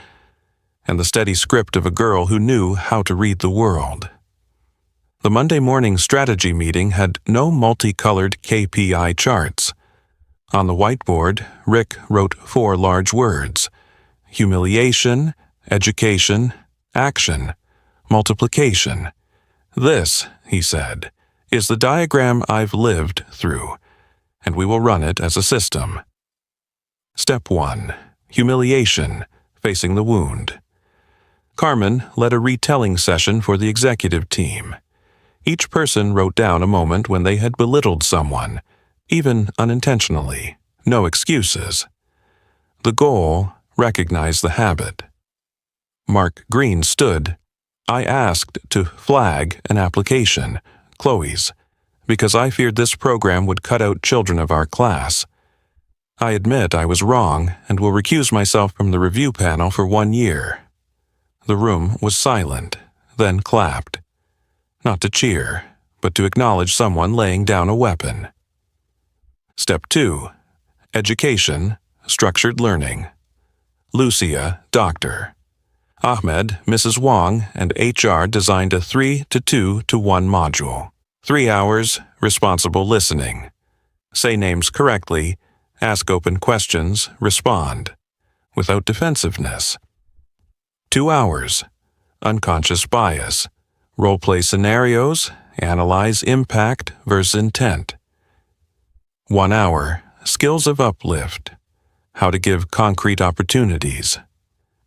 and the steady script of a girl who knew how to read the world. The Monday morning strategy meeting had no multicolored KPI charts. On the whiteboard, Rick wrote 4 large words: humiliation, education, action, multiplication. "This," he said, "is the diagram I've lived through, and we will run it as a system." Step 1. Humiliation, facing the wound. Carmen led a retelling session for the executive team. Each person wrote down a moment when they had belittled someone, even unintentionally. No excuses. The goal: recognize the habit. Mark Green stood. "I asked to flag an application, Chloe's, because I feared this program would cut out children of our class. I admit I was wrong and will recuse myself from the review panel for 1 year." The room was silent, then clapped. Not to cheer, but to acknowledge someone laying down a weapon. Step 2. Education, structured learning. Lucia, doctor. Ahmed, Mrs. Wong, and HR designed a 3-2-1 module. 3 hours, responsible listening. Say names correctly, ask open questions, respond. Without defensiveness. 2 hours, unconscious bias. Role-play scenarios, analyze impact versus intent. 1 hour, skills of uplift. How to give concrete opportunities.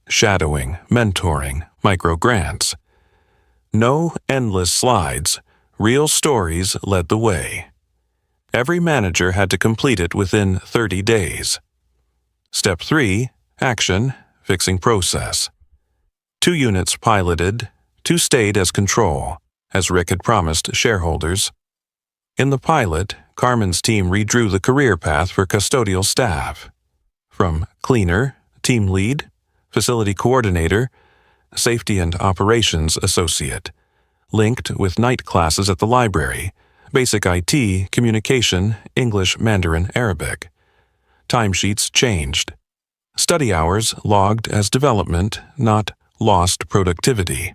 Shadowing, mentoring, micro-grants. No endless slides, real stories led the way. Every manager had to complete it within 30 days. Step 3, action, fixing process. 2 units piloted, 2 stayed as control, as Rick had promised shareholders. In the pilot, Carmen's team redrew the career path for custodial staff. From cleaner, team lead, facility coordinator, safety and operations associate, linked with night classes at the library, basic IT, communication, English, Mandarin, Arabic. Timesheets changed. Study hours logged as development, not lost productivity.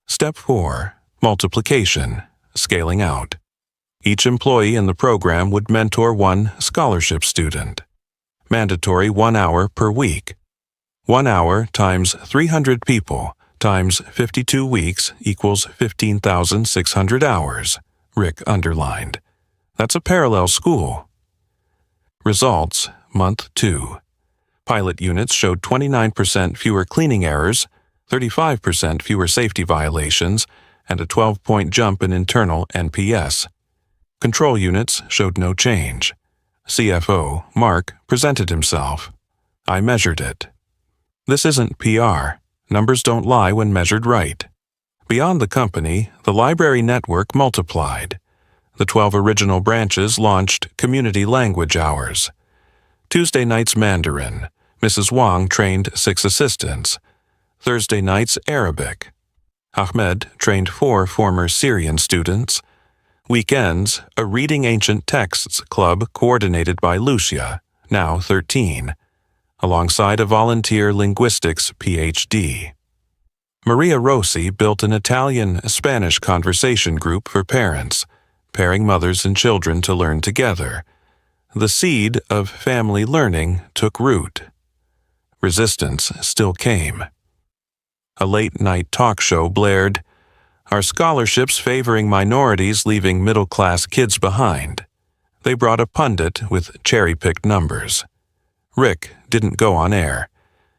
Step 4. Multiplication, scaling out. Each employee in the program would mentor 1 scholarship student. Mandatory 1 hour per week. 1 hour times 300 people times 52 weeks equals 15,600 hours, Rick underlined. That's a parallel school. Results, month 2. Pilot units showed 29% fewer cleaning errors, 35% fewer safety violations, and a 12-point jump in internal NPS. Control units showed no change. CFO, Mark, presented himself. I measured it. This isn't PR. Numbers don't lie when measured right. Beyond the company, the library network multiplied. The 12 original branches launched community language hours. Tuesday nights Mandarin. Mrs. Wang trained 6 assistants. Thursday nights Arabic. Ahmed trained 4 former Syrian students. Weekends, a Reading Ancient Texts club coordinated by Lucia, now 13, alongside a volunteer linguistics PhD. Maria Rossi built an Italian-Spanish conversation group for parents, pairing mothers and children to learn together. The seed of family learning took root. Resistance still came. A late-night talk show blared, "Our scholarships favoring minorities leaving middle-class kids behind." They brought a pundit with cherry-picked numbers. Rick didn't go on air.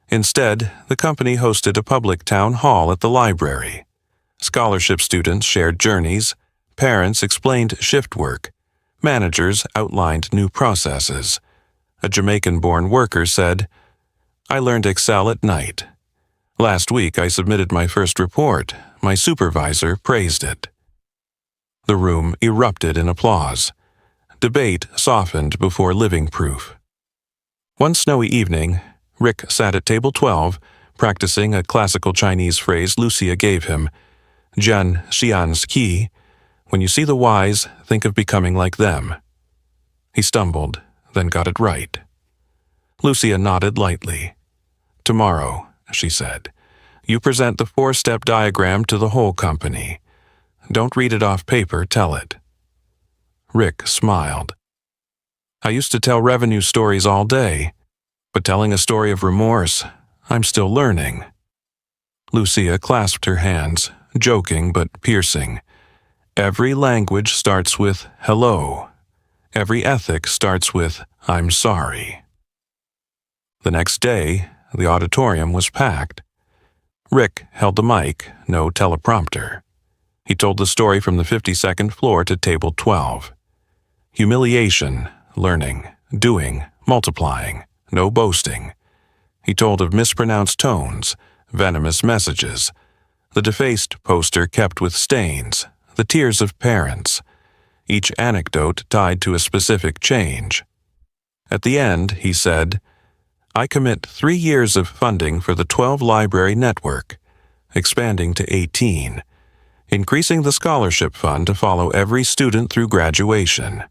Instead, the company hosted a public town hall at the library. Scholarship students shared journeys, parents explained shift work, managers outlined new processes. A Jamaican-born worker said, "I learned Excel at night. Last week I submitted my first report. My supervisor praised it." The room erupted in applause. Debate softened before living proof. One snowy evening, Rick sat at table 12, practicing a classical Chinese phrase Lucia gave him, "Jian Xian's Qi. When you see the wise, think of becoming like them." He stumbled, then got it right. Lucia nodded lightly. "Tomorrow," she said, "you present the 4-step diagram to the whole company. Don't read it off paper, tell it." Rick smiled. "I used to tell revenue stories all day, but telling a story of remorse, I'm still learning." Lucia clasped her hands, joking but piercing. "Every language starts with hello. Every ethic starts with I'm sorry." The next day, the auditorium was packed. Rick held the mic, no teleprompter. He told the story from the 52nd floor to table 12. Humiliation, learning, doing, multiplying, no boasting. He told of mispronounced tones, venomous messages, the defaced poster kept with stains, the tears of parents, each anecdote tied to a specific change. At the end, he said, "I commit 3 years of funding for the 12 library network, expanding to 18, increasing the scholarship fund to follow every student through graduation.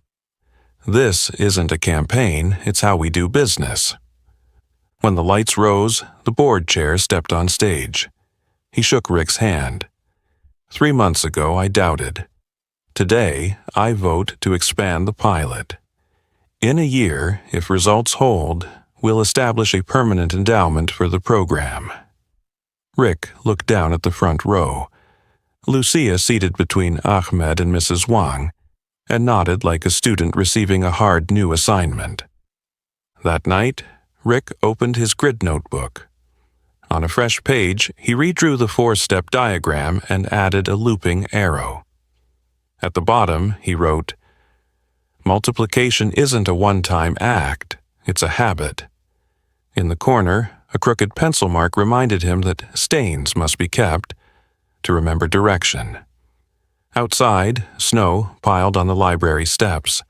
This isn't a campaign, it's how we do business." When the lights rose, the board chair stepped on stage. He shook Rick's hand. 3 months ago, I doubted. Today, I vote to expand the pilot. In a year, if results hold, we'll establish a permanent endowment for the program. Rick looked down at the front row. Lucia seated between Ahmed and Mrs. Wang, and nodded like a student receiving a hard new assignment. That night, Rick opened his grid notebook. On a fresh page, he redrew the 4-step diagram and added a looping arrow. At the bottom, he wrote, "Multiplication isn't a one-time act, it's a habit." In the corner, a crooked pencil mark reminded him that stains must be kept to remember direction. Outside, snow piled on the library steps.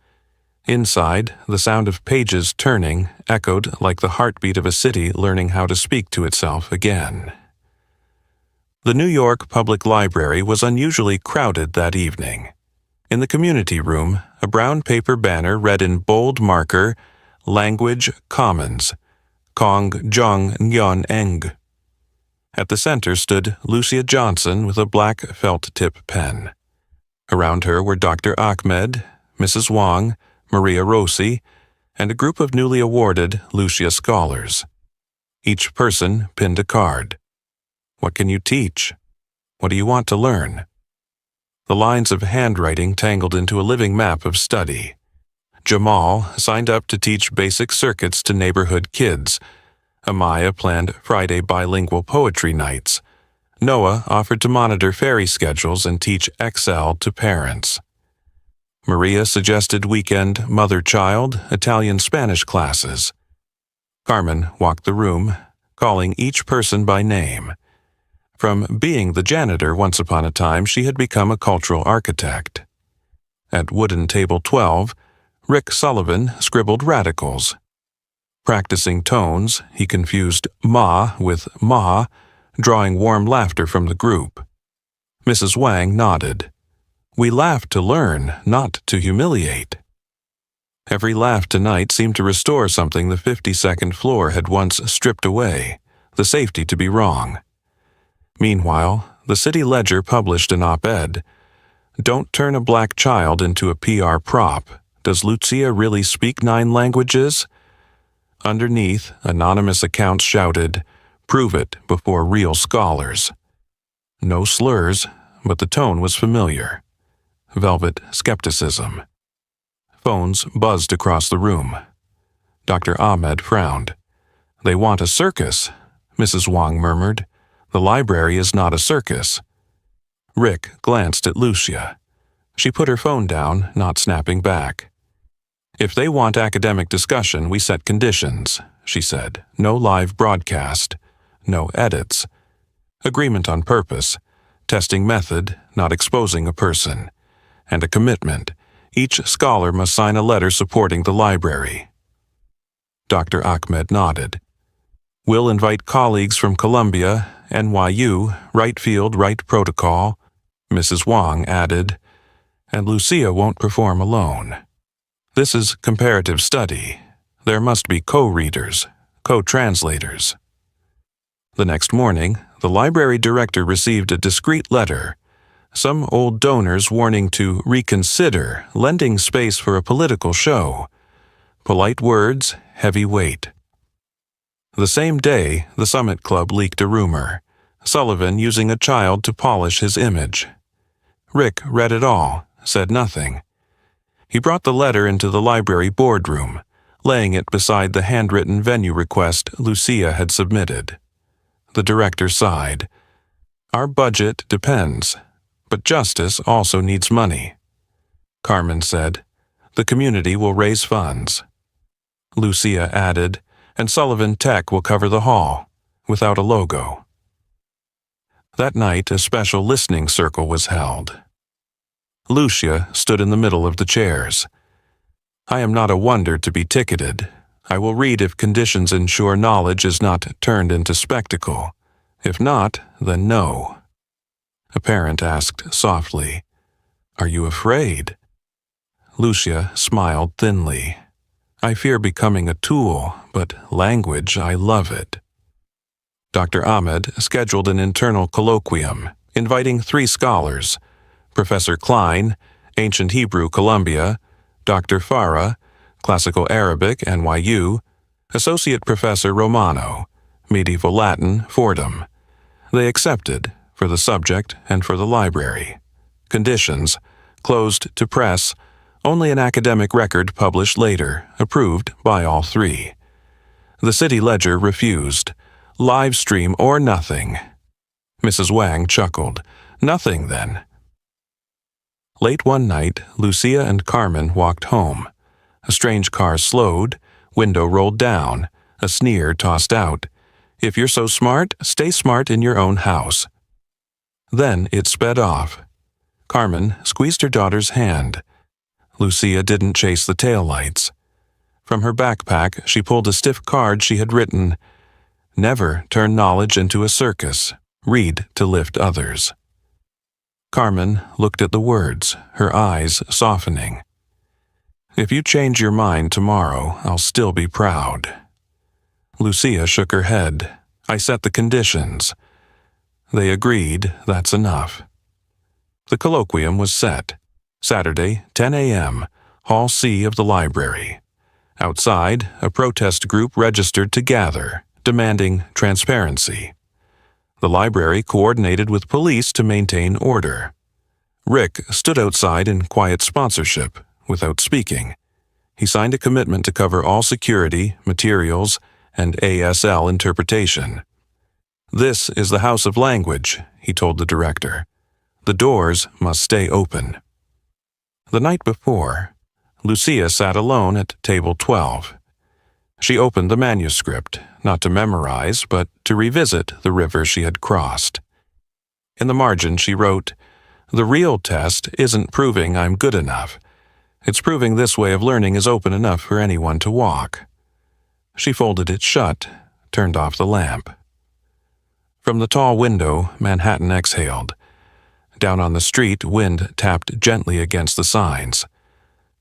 Inside, the sound of pages turning echoed like the heartbeat of a city learning how to speak to itself again. The New York Public Library was unusually crowded that evening. In the community room, a brown paper banner read in bold marker, "Language Commons, Kong Jong Nyon Eng." At the center stood Lucia Johnson with a black felt-tip pen. Around her were Dr. Ahmed, Mrs. Wang, Maria Rossi, and a group of newly awarded Lucia scholars. Each person pinned a card. What can you teach? What do you want to learn? The lines of handwriting tangled into a living map of study. Jamal signed up to teach basic circuits to neighborhood kids. Amaya planned Friday bilingual poetry nights. Noah offered to monitor ferry schedules and teach Excel to parents. Maria suggested weekend mother-child Italian-Spanish classes. Carmen walked the room, calling each person by name. From being the janitor once upon a time, she had become a cultural architect. At wooden table 12, Rick Sullivan scribbled Radicals. Practicing tones, he confused ma with ma, drawing warm laughter from the group. Mrs. Wang nodded. We laughed to learn, not to humiliate. Every laugh tonight seemed to restore something the 52nd floor had once stripped away, the safety to be wrong. Meanwhile, the City Ledger published an op-ed. Don't turn a black child into a PR prop. Does Lucia really speak 9 languages? Underneath, anonymous accounts shouted, "Prove it before real scholars." No slurs, but the tone was familiar. Velvet skepticism. Phones buzzed across the room. Dr. Ahmed frowned. They want a circus, Mrs. Wang murmured. The library is not a circus. Rick glanced at Lucia. She put her phone down, not snapping back. If they want academic discussion, we set conditions, she said. No live broadcast. No edits. Agreement on purpose. Testing method, not exposing a person. And a commitment. Each scholar must sign a letter supporting the library. Dr. Ahmed nodded. We'll invite colleagues from Columbia, NYU, Right Field, Right Protocol, Mrs. Wang added, and Lucia won't perform alone. This is comparative study. There must be co-readers, co-translators. The next morning, the library director received a discreet letter. Some old donors warning to reconsider lending space for a political show. Polite words, heavy weight. The same day, the Summit Club leaked a rumor. Sullivan using a child to polish his image. Rick read it all, said nothing. He brought the letter into the library boardroom, laying it beside the handwritten venue request Lucia had submitted. The director sighed. Our budget depends, but justice also needs money. Carmen said, the community will raise funds. Lucia added, and Sullivan Tech will cover the hall, without a logo. That night, a special listening circle was held. Lucia stood in the middle of the chairs. I am not a wonder to be ticketed. I will read if conditions ensure knowledge is not turned into spectacle. If not, then no. A parent asked softly, Are you afraid? Lucia smiled thinly. I fear becoming a tool, but language, I love it. Dr. Ahmed scheduled an internal colloquium, inviting 3 scholars, Professor Klein, Ancient Hebrew, Columbia, Dr. Farah, Classical Arabic, NYU, Associate Professor Romano, Medieval Latin, Fordham. They accepted, for the subject and for the library. Conditions, closed to press, only an academic record published later, approved by all 3. The City Ledger refused. Live stream or nothing. Mrs. Wang chuckled. Nothing, then. Late one night, Lucia and Carmen walked home. A strange car slowed, window rolled down, a sneer tossed out. If you're so smart, stay smart in your own house. Then it sped off. Carmen squeezed her daughter's hand. Lucia didn't chase the taillights. From her backpack, she pulled a stiff card she had written, Never turn knowledge into a circus. Read to lift others. Carmen looked at the words, her eyes softening. If you change your mind tomorrow, I'll still be proud. Lucia shook her head. I set the conditions. They agreed, that's enough. The colloquium was set. Saturday, 10 a.m., Hall C of the library. Outside, a protest group registered to gather, demanding transparency. The library coordinated with police to maintain order. Rick stood outside in quiet sponsorship, without speaking. He signed a commitment to cover all security, materials, and ASL interpretation. "This is the House of Language," he told the director. "The doors must stay open." The night before, Lucia sat alone at table 12. She opened the manuscript, not to memorize, but to revisit the river she had crossed. In the margin she wrote, "The real test isn't proving I'm good enough. It's proving this way of learning is open enough for anyone to walk." She folded it shut, turned off the lamp. From the tall window, Manhattan exhaled. Down on the street, wind tapped gently against the signs.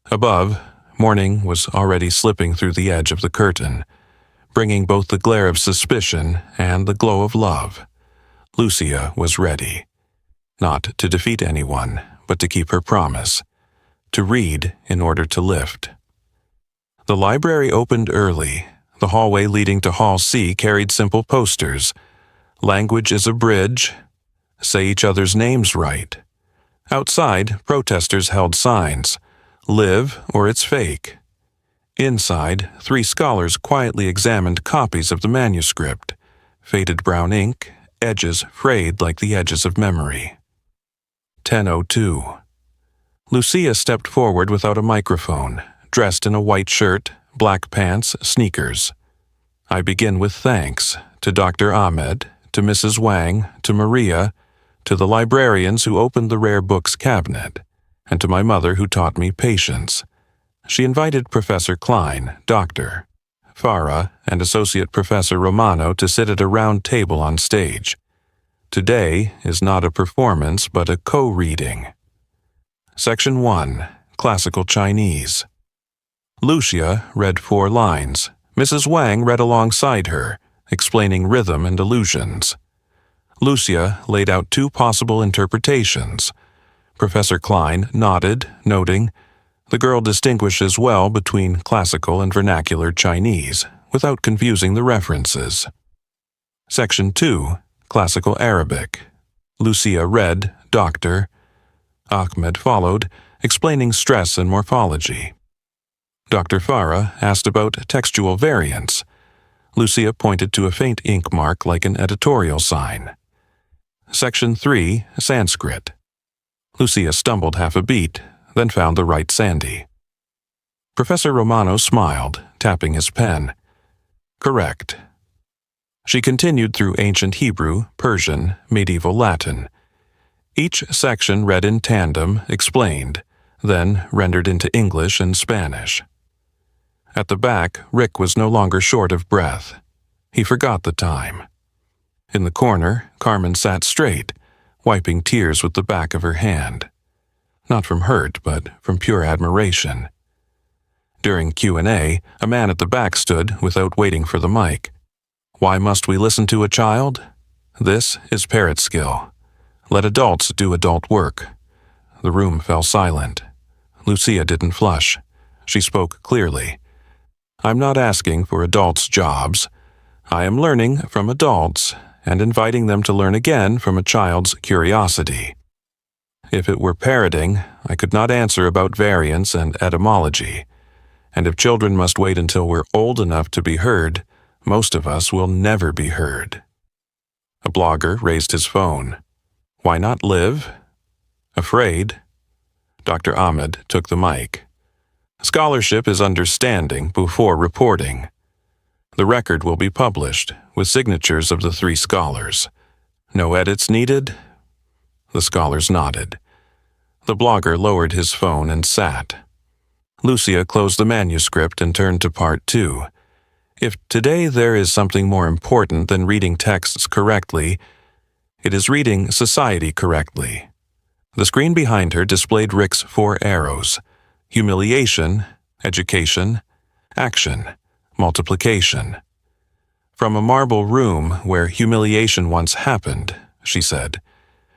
Above, morning was already slipping through the edge of the curtain, bringing both the glare of suspicion and the glow of love. Lucia was ready. Not to defeat anyone, but to keep her promise. To read in order to lift. The library opened early. The hallway leading to Hall C carried simple posters. "Language is a bridge. Say each other's names right." Outside, protesters held signs. "Live or it's fake." Inside, 3 scholars quietly examined copies of the manuscript. Faded brown ink, edges frayed like the edges of memory. 10:02. Lucia stepped forward without a microphone, dressed in a white shirt, black pants, sneakers. "I begin with thanks to Dr. Ahmed, to Mrs. Wang, to Maria, to the librarians who opened the rare books cabinet, and to my mother who taught me patience." She invited Professor Klein, Dr. Farah, and Associate Professor Romano to sit at a round table on stage. Today is not a performance but a co-reading. Section 1, Classical Chinese. Lucia read 4 lines. Mrs. Wang read alongside her, explaining rhythm and allusions. Lucia laid out 2 possible interpretations. Professor Klein nodded, noting, "The girl distinguishes well between classical and vernacular Chinese, without confusing the references." Section 2, Classical Arabic. Lucia read, Dr. Ahmed followed, explaining stress and morphology. Dr. Farah asked about textual variants. Lucia pointed to a faint ink mark like an editorial sign. Section 3, Sanskrit. Lucia stumbled half a beat, then found the right Sandy. Professor Romano smiled, tapping his pen. "Correct." She continued through ancient Hebrew, Persian, medieval Latin. Each section read in tandem, explained, then rendered into English and Spanish. At the back, Rick was no longer short of breath. He forgot the time. In the corner, Carmen sat straight, wiping tears with the back of her hand. Not from hurt, but from pure admiration. During Q&A, a man at the back stood without waiting for the mic. "Why must we listen to a child? This is parrot skill. Let adults do adult work." The room fell silent. Lucia didn't flush. She spoke clearly. "I'm not asking for adults' jobs. I am learning from adults and inviting them to learn again from a child's curiosity. If it were parroting, I could not answer about variants and etymology. And if children must wait until we're old enough to be heard, most of us will never be heard." A blogger raised his phone. "Why not live? Afraid?" Dr. Ahmed took the mic. "Scholarship is understanding before reporting. The record will be published with signatures of the 3 scholars. No edits needed?" The scholars nodded. The blogger lowered his phone and sat. Lucia closed the manuscript and turned to part 2. If today there is something more important than reading texts correctly, it is reading society correctly. The screen behind her displayed Rick's 4 arrows: humiliation, education, action, multiplication. "From a marble room where humiliation once happened," she said,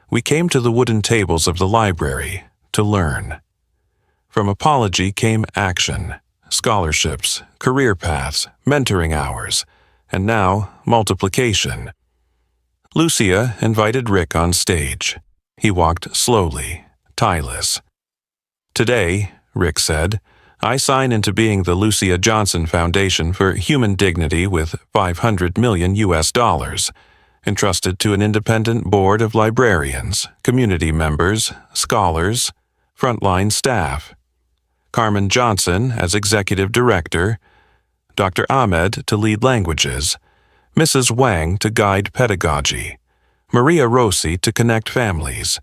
"we came to the wooden tables of the library to learn. From apology came action, scholarships, career paths, mentoring hours, and now multiplication." Lucia invited Rick on stage. He walked slowly, tireless. "Today," Rick said, "I sign into being the Lucia Johnson Foundation for Human Dignity with $500 million US, entrusted to an independent board of librarians, community members, scholars, frontline staff. Carmen Johnson as executive director, Dr. Ahmed to lead languages, Mrs. Wang to guide pedagogy, Maria Rossi to connect families.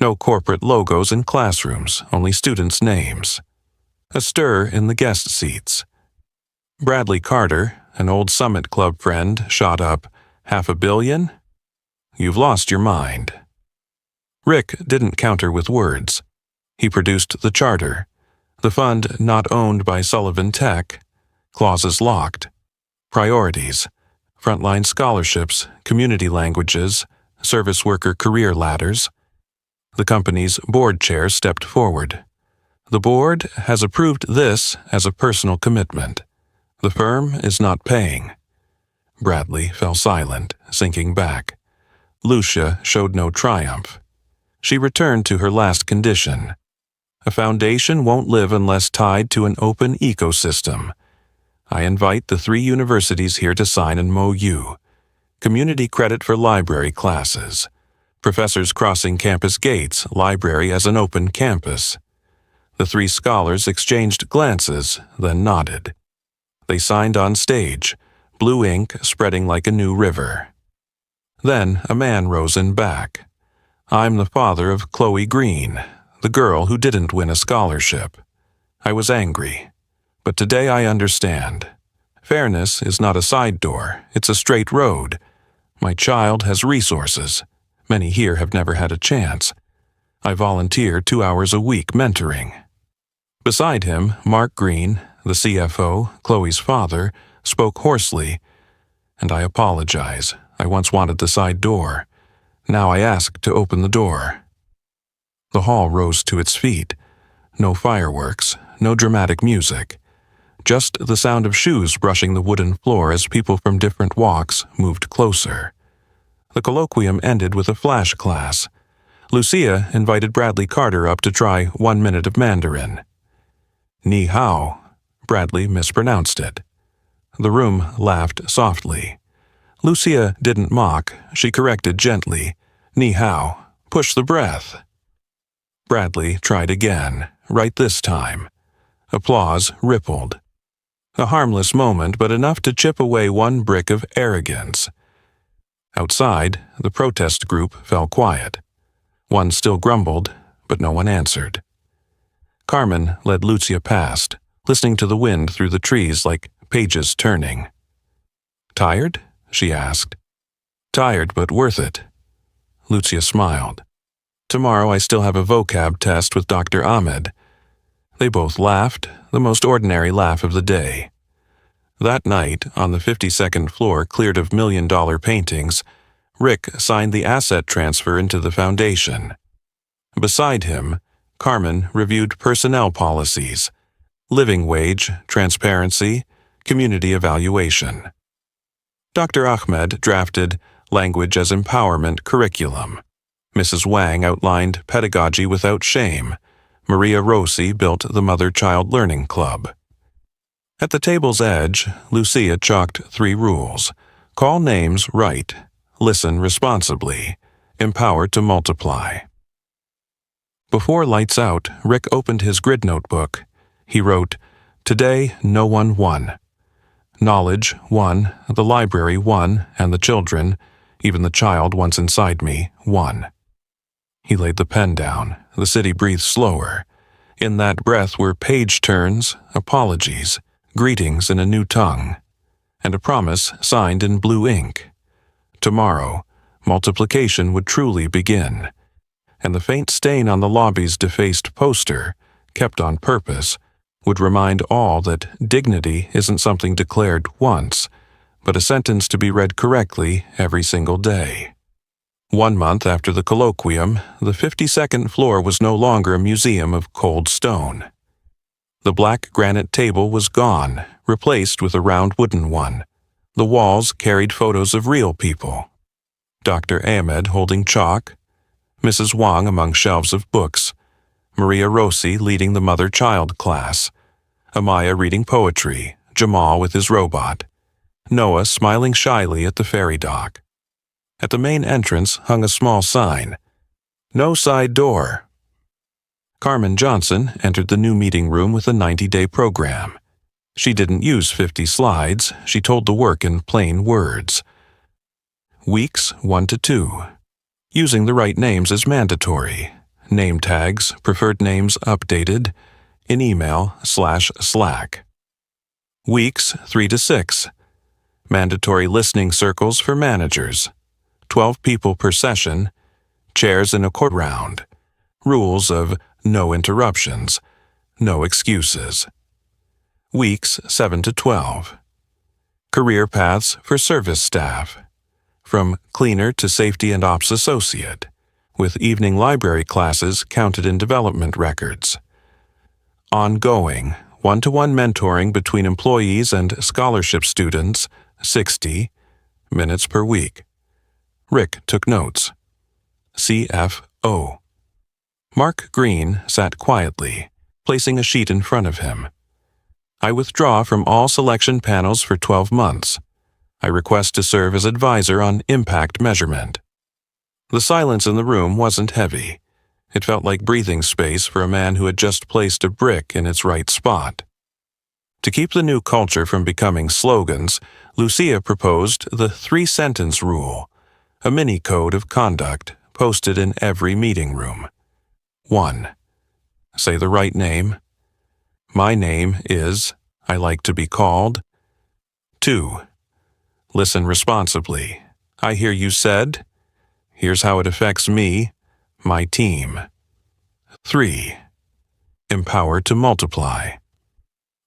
No corporate logos in classrooms, only students' names. A stir in the guest seats. Bradley Carter, an old Summit Club friend, shot up, "$500 million? You've lost your mind." Rick didn't counter with words. He produced the charter. The fund not owned by Sullivan Tech. Clauses locked. Priorities. Frontline scholarships, community languages, service worker career ladders. The company's board chair stepped forward. "The board has approved this as a personal commitment. The firm is not paying." Bradley fell silent, sinking back. Lucia showed no triumph. She returned to her last condition. A foundation won't live unless tied to an open ecosystem. I invite the 3 universities here to sign an MOU. Community credit for library classes. Professors crossing campus gates, library as an open campus. The 3 scholars exchanged glances, then nodded. They signed on stage, blue ink spreading like a new river. Then a man rose in back. "I'm the father of Chloe Green, the girl who didn't win a scholarship. I was angry, but today I understand. Fairness is not a side door, it's a straight road. My child has resources. Many here have never had a chance. I volunteer 2 hours a week mentoring." Beside him, Mark Green, the CFO, Chloe's father, spoke hoarsely. "And I apologize. I once wanted the side door. Now I ask to open the door." The hall rose to its feet. No fireworks, no dramatic music. Just the sound of shoes brushing the wooden floor as people from different walks moved closer. The colloquium ended with a flash class. Lucia invited Bradley Carter up to try 1 minute of Mandarin. "Ni hao." Bradley mispronounced it. The room laughed softly. Lucia didn't mock, she corrected gently. "Ni hao. Push the breath." Bradley tried again, right this time. Applause rippled. A harmless moment, but enough to chip away 1 brick of arrogance. Outside, the protest group fell quiet. One still grumbled, but no one answered. Carmen led Lucia past, listening to the wind through the trees like pages turning. "Tired?" she asked. "Tired, but worth it." Lucia smiled. "Tomorrow I still have a vocab test with Dr. Ahmed." They both laughed, the most ordinary laugh of the day. That night, on the 52nd floor cleared of million-dollar paintings, Rick signed the asset transfer into the foundation. Beside him, Carmen reviewed personnel policies, living wage, transparency, community evaluation. Dr. Ahmed drafted language as empowerment curriculum. Mrs. Wang outlined pedagogy without shame. Maria Rossi built the Mother-Child Learning Club. At the table's edge, Lucia chalked 3 rules. Call names right. Listen responsibly. Empower to multiply. Before lights out, Rick opened his grid notebook. He wrote, "Today, no one won. Knowledge, 1, the library, 1, and the children, even the child once inside me, 1. He laid the pen down. The city breathed slower. In that breath were page turns, apologies, greetings in a new tongue, and a promise signed in blue ink. Tomorrow, multiplication would truly begin, and the faint stain on the lobby's defaced poster, kept on purpose, would remind all that dignity isn't something declared once, but a sentence to be read correctly every single day. 1 month after the colloquium, the 52nd floor was no longer a museum of cold stone. The black granite table was gone, replaced with a round wooden one. The walls carried photos of real people. Dr. Ahmed holding chalk, Mrs. Wang among shelves of books, Maria Rossi leading the mother-child class, Amaya reading poetry, Jamal with his robot, Noah smiling shyly at the ferry dock. At the main entrance hung a small sign, "No side door." Carmen Johnson entered the new meeting room with a 90-day program. She didn't use 50 slides, she told the work in plain words. Weeks 1 to 2. Using the right names is mandatory. Name tags, preferred names updated, in email/Slack. Weeks 3 to 6. Mandatory listening circles for managers. 12 people per session. Chairs in a court round. Rules of no interruptions. No excuses. Weeks 7 to 12. Career paths for service staff. From cleaner to safety and ops associate, with evening library classes counted in development records. Ongoing, one-to-one mentoring between employees and scholarship students, 60 minutes per week. Rick took notes. CFO. Mark Green sat quietly, placing a sheet in front of him. I withdraw from all selection panels for 12 months. I request to serve as advisor on impact measurement. The silence in the room wasn't heavy. It felt like breathing space for a man who had just placed a brick in its right spot. To keep the new culture from becoming slogans, Lucia proposed the 3-sentence rule, a mini code of conduct posted in every meeting room. 1. Say the right name. My name is, I like to be called. 2. Listen responsibly. I hear you said. Here's how it affects me, my team. 3. Empower to multiply.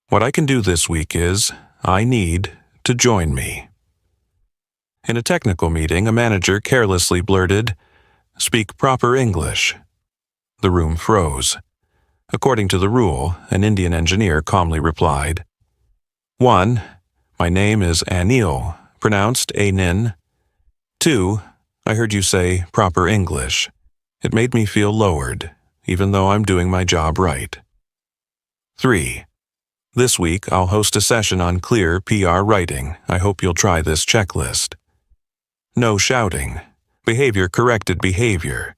What I can do this week is, I need to join me. In a technical meeting, a manager carelessly blurted, "Speak proper English." The room froze. According to the rule, an Indian engineer calmly replied, 1. My name is Anil, pronounced Anin. 2. I heard you say proper English. It made me feel lowered, even though I'm doing my job right. 3. This week, I'll host a session on clear PR writing. I hope you'll try this checklist. No shouting. Behavior corrected behavior.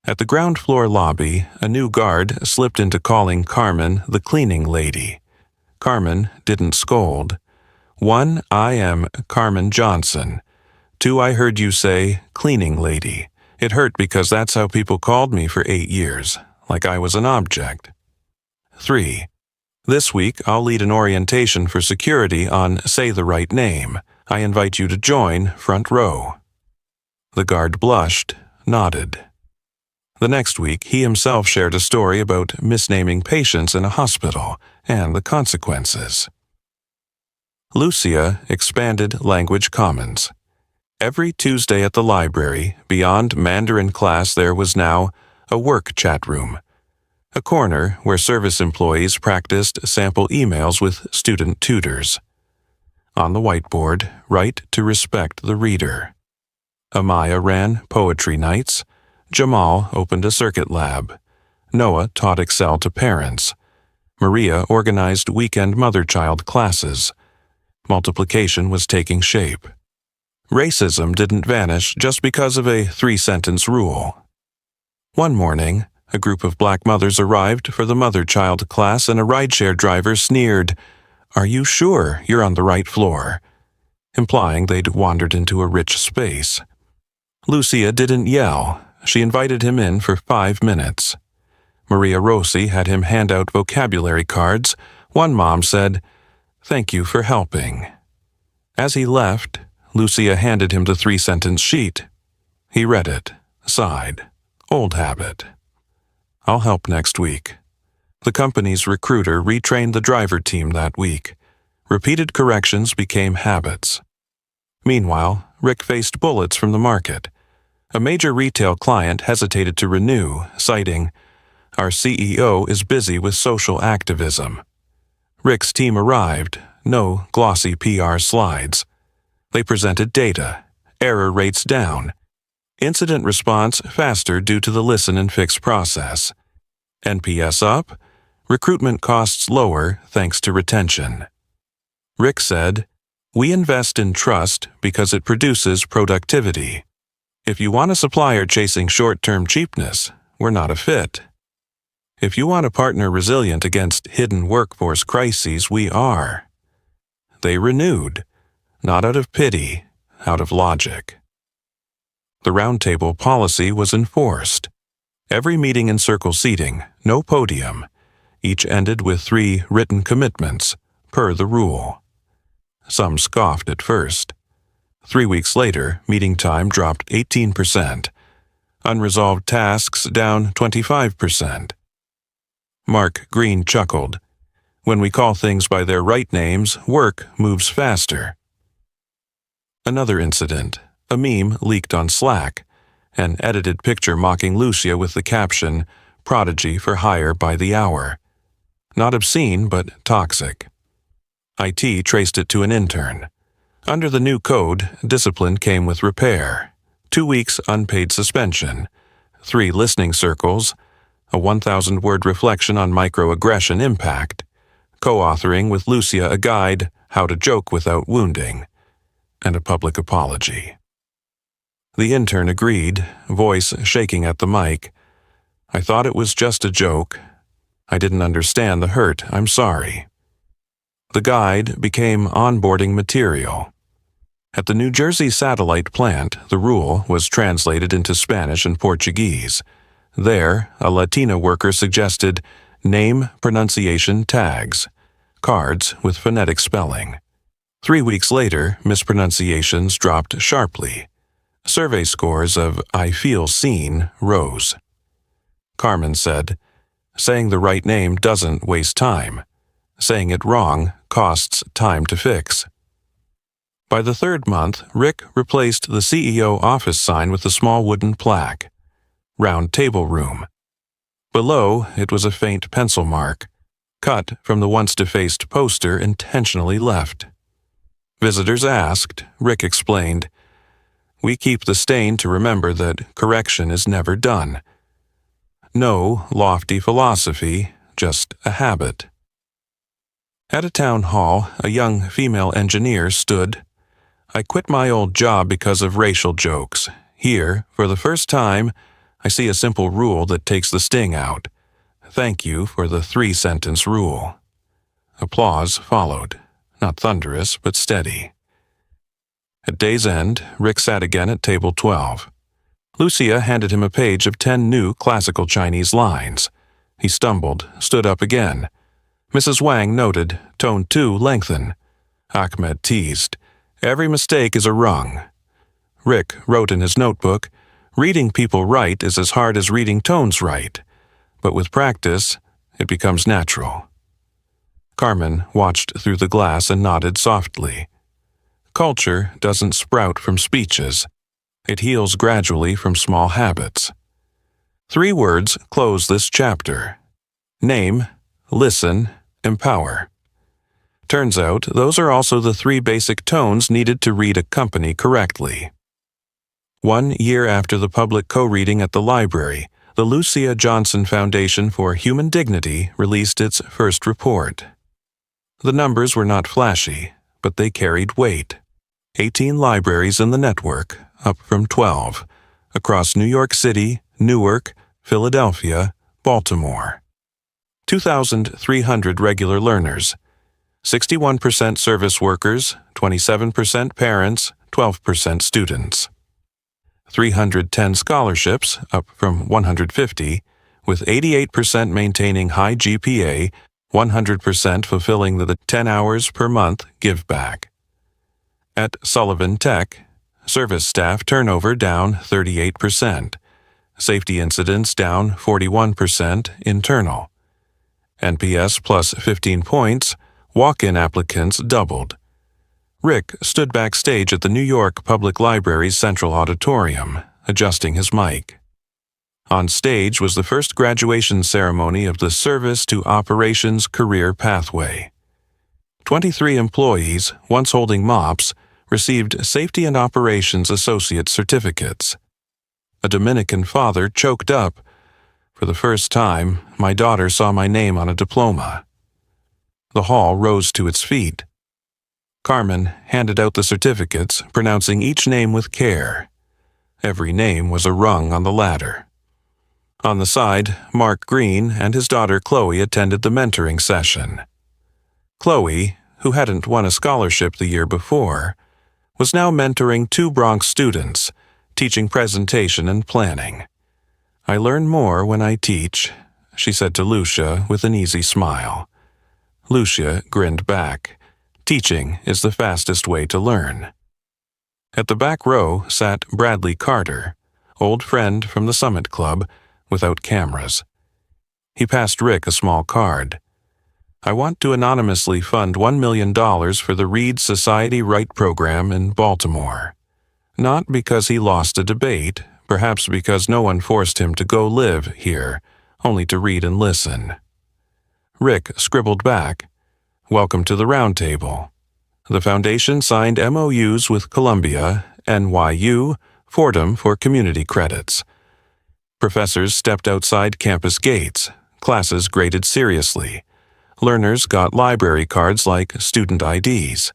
At the ground floor lobby, a new guard slipped into calling Carmen the cleaning lady. Carmen didn't scold. 1. I am Carmen Johnson. 2. I heard you say cleaning lady. It hurt because that's how people called me for 8 years, like I was an object. 3. This week, I'll lead an orientation for security on Say the Right Name. I invite you to join front row. The guard blushed, nodded. The next week, he himself shared a story about misnaming patients in a hospital and the consequences. Lucia expanded language commons. Every Tuesday at the library, beyond Mandarin class, there was now a work chat room, a corner where service employees practiced sample emails with student tutors. On the whiteboard, write to respect the reader. Amaya ran poetry nights. Jamal opened a circuit lab. Noah taught Excel to parents. Maria organized weekend mother-child classes. Multiplication was taking shape. Racism didn't vanish just because of a 3-sentence rule. One morning, a group of black mothers arrived for the mother-child class and a rideshare driver sneered, "Are you sure you're on the right floor?" implying they'd wandered into a rich space. Lucia didn't yell. She invited him in for 5 minutes. Maria Rossi had him hand out vocabulary cards. One mom said, "Thank you for helping." As he left, Lucia handed him the 3-sentence sheet. He read it, sighed. Old habit. I'll help next week. The company's recruiter retrained the driver team that week. Repeated corrections became habits. Meanwhile, Rick faced bullets from the market. A major retail client hesitated to renew, citing, "Our CEO is busy with social activism." Rick's team arrived, no glossy PR slides. They presented data, error rates down, incident response faster due to the listen and fix process, NPS up, recruitment costs lower thanks to retention. Rick said, "We invest in trust because it produces productivity. If you want a supplier chasing short-term cheapness, we're not a fit. If you want a partner resilient against hidden workforce crises, we are. They renewed, not out of pity, out of logic. The roundtable policy was enforced. Every meeting in circle seating, no podium. Each ended with 3 written commitments, per the rule. Some scoffed at first. 3 weeks later, meeting time dropped 18%. Unresolved tasks down 25%. Mark Green chuckled. When we call things by their right names, work moves faster. Another incident. A meme leaked on Slack. An edited picture mocking Lucia with the caption, "Prodigy for hire by the hour." Not obscene, but toxic. IT traced it to an intern. Under the new code, discipline came with repair. 2 weeks unpaid suspension. 3 listening circles. A 1,000-word reflection on microaggression impact. Co-authoring with Lucia a guide, How to Joke Without Wounding. And a public apology. The intern agreed, voice shaking at the mic. I thought it was just a joke. I didn't understand the hurt, I'm sorry. The guide became onboarding material. At the New Jersey satellite plant, the rule was translated into Spanish and Portuguese. There, a Latina worker suggested name pronunciation tags, cards with phonetic spelling. 3 weeks later, mispronunciations dropped sharply. Survey scores of I feel seen rose. Carmen said, saying the right name doesn't waste time. Saying it wrong costs time to fix. By the 3rd month, Rick replaced the CEO office sign with a small wooden plaque. Round table room. Below, it was a faint pencil mark, cut from the once defaced poster intentionally left. Visitors asked, Rick explained, "We keep the stain to remember that correction is never done." No lofty philosophy, just a habit. At a town hall, a young female engineer stood. I quit my old job because of racial jokes. Here, for the first time, I see a simple rule that takes the sting out. Thank you for the 3-sentence rule. Applause followed, not thunderous, but steady. At day's end, Rick sat again at table 12. Lucia handed him a page of 10 new classical Chinese lines. He stumbled, stood up again. Mrs. Wang noted, tone 2 lengthen. Ahmed teased, every mistake is a rung. Rick wrote in his notebook, reading people right is as hard as reading tones right, but with practice, it becomes natural. Carmen watched through the glass and nodded softly. Culture doesn't sprout from speeches. It heals gradually from small habits. 3 words close this chapter. Name, listen, empower. Turns out, those are also the 3 basic tones needed to read a company correctly. 1 year after the public co-reading at the library, the Lucia Johnson Foundation for Human Dignity released its first report. The numbers were not flashy, but they carried weight. 18 libraries in the network, up from 12, across New York City, Newark, Philadelphia, Baltimore. 2,300 regular learners, 61% service workers, 27% parents, 12% students. 310 scholarships, up from 150, with 88% maintaining high GPA, 100% fulfilling the 10 hours per month give back. At Sullivan Tech, service staff turnover down 38%, safety incidents down 41% internal. NPS plus 15 points, walk-in applicants doubled. Rick stood backstage at the New York Public Library's Central Auditorium, adjusting his mic. On stage was the first graduation ceremony of the Service to Operations Career Pathway. 23 employees, once holding MOPS, received Safety and Operations Associate certificates. A Dominican father choked up. For the first time, my daughter saw my name on a diploma. The hall rose to its feet. Carmen handed out the certificates, pronouncing each name with care. Every name was a rung on the ladder. On the side, Mark Green and his daughter Chloe attended the mentoring session. Chloe, who hadn't won a scholarship the year before, was now mentoring 2 Bronx students, teaching presentation and planning. "I learn more when I teach," she said to Lucia with an easy smile. Lucia grinned back. Teaching is the fastest way to learn. At the back row sat Bradley Carter, old friend from the Summit Club, without cameras. He passed Rick a small card. "I want to anonymously fund $1 million for the Reed Society Right program in Baltimore. Not because he lost a debate, perhaps because no one forced him to go live here, only to read and listen." Rick scribbled back, "Welcome to the round table." The foundation signed MOUs with Columbia, NYU, Fordham for community credits. Professors stepped outside campus gates, classes graded seriously. Learners got library cards like student IDs.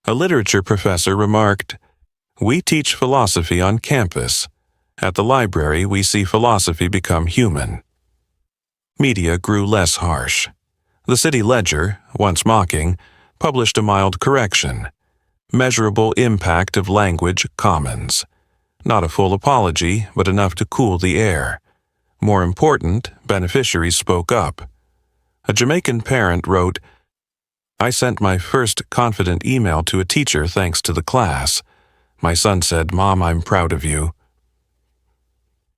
A literature professor remarked, "We teach philosophy on campus. At the library, we see philosophy become human." Media grew less harsh. The City Ledger, once mocking, published a mild correction. Measurable impact of language commons. Not a full apology, but enough to cool the air. More important, beneficiaries spoke up. A Jamaican parent wrote, "I sent my first confident email to a teacher thanks to the class. My son said, 'Mom, I'm proud of you.'"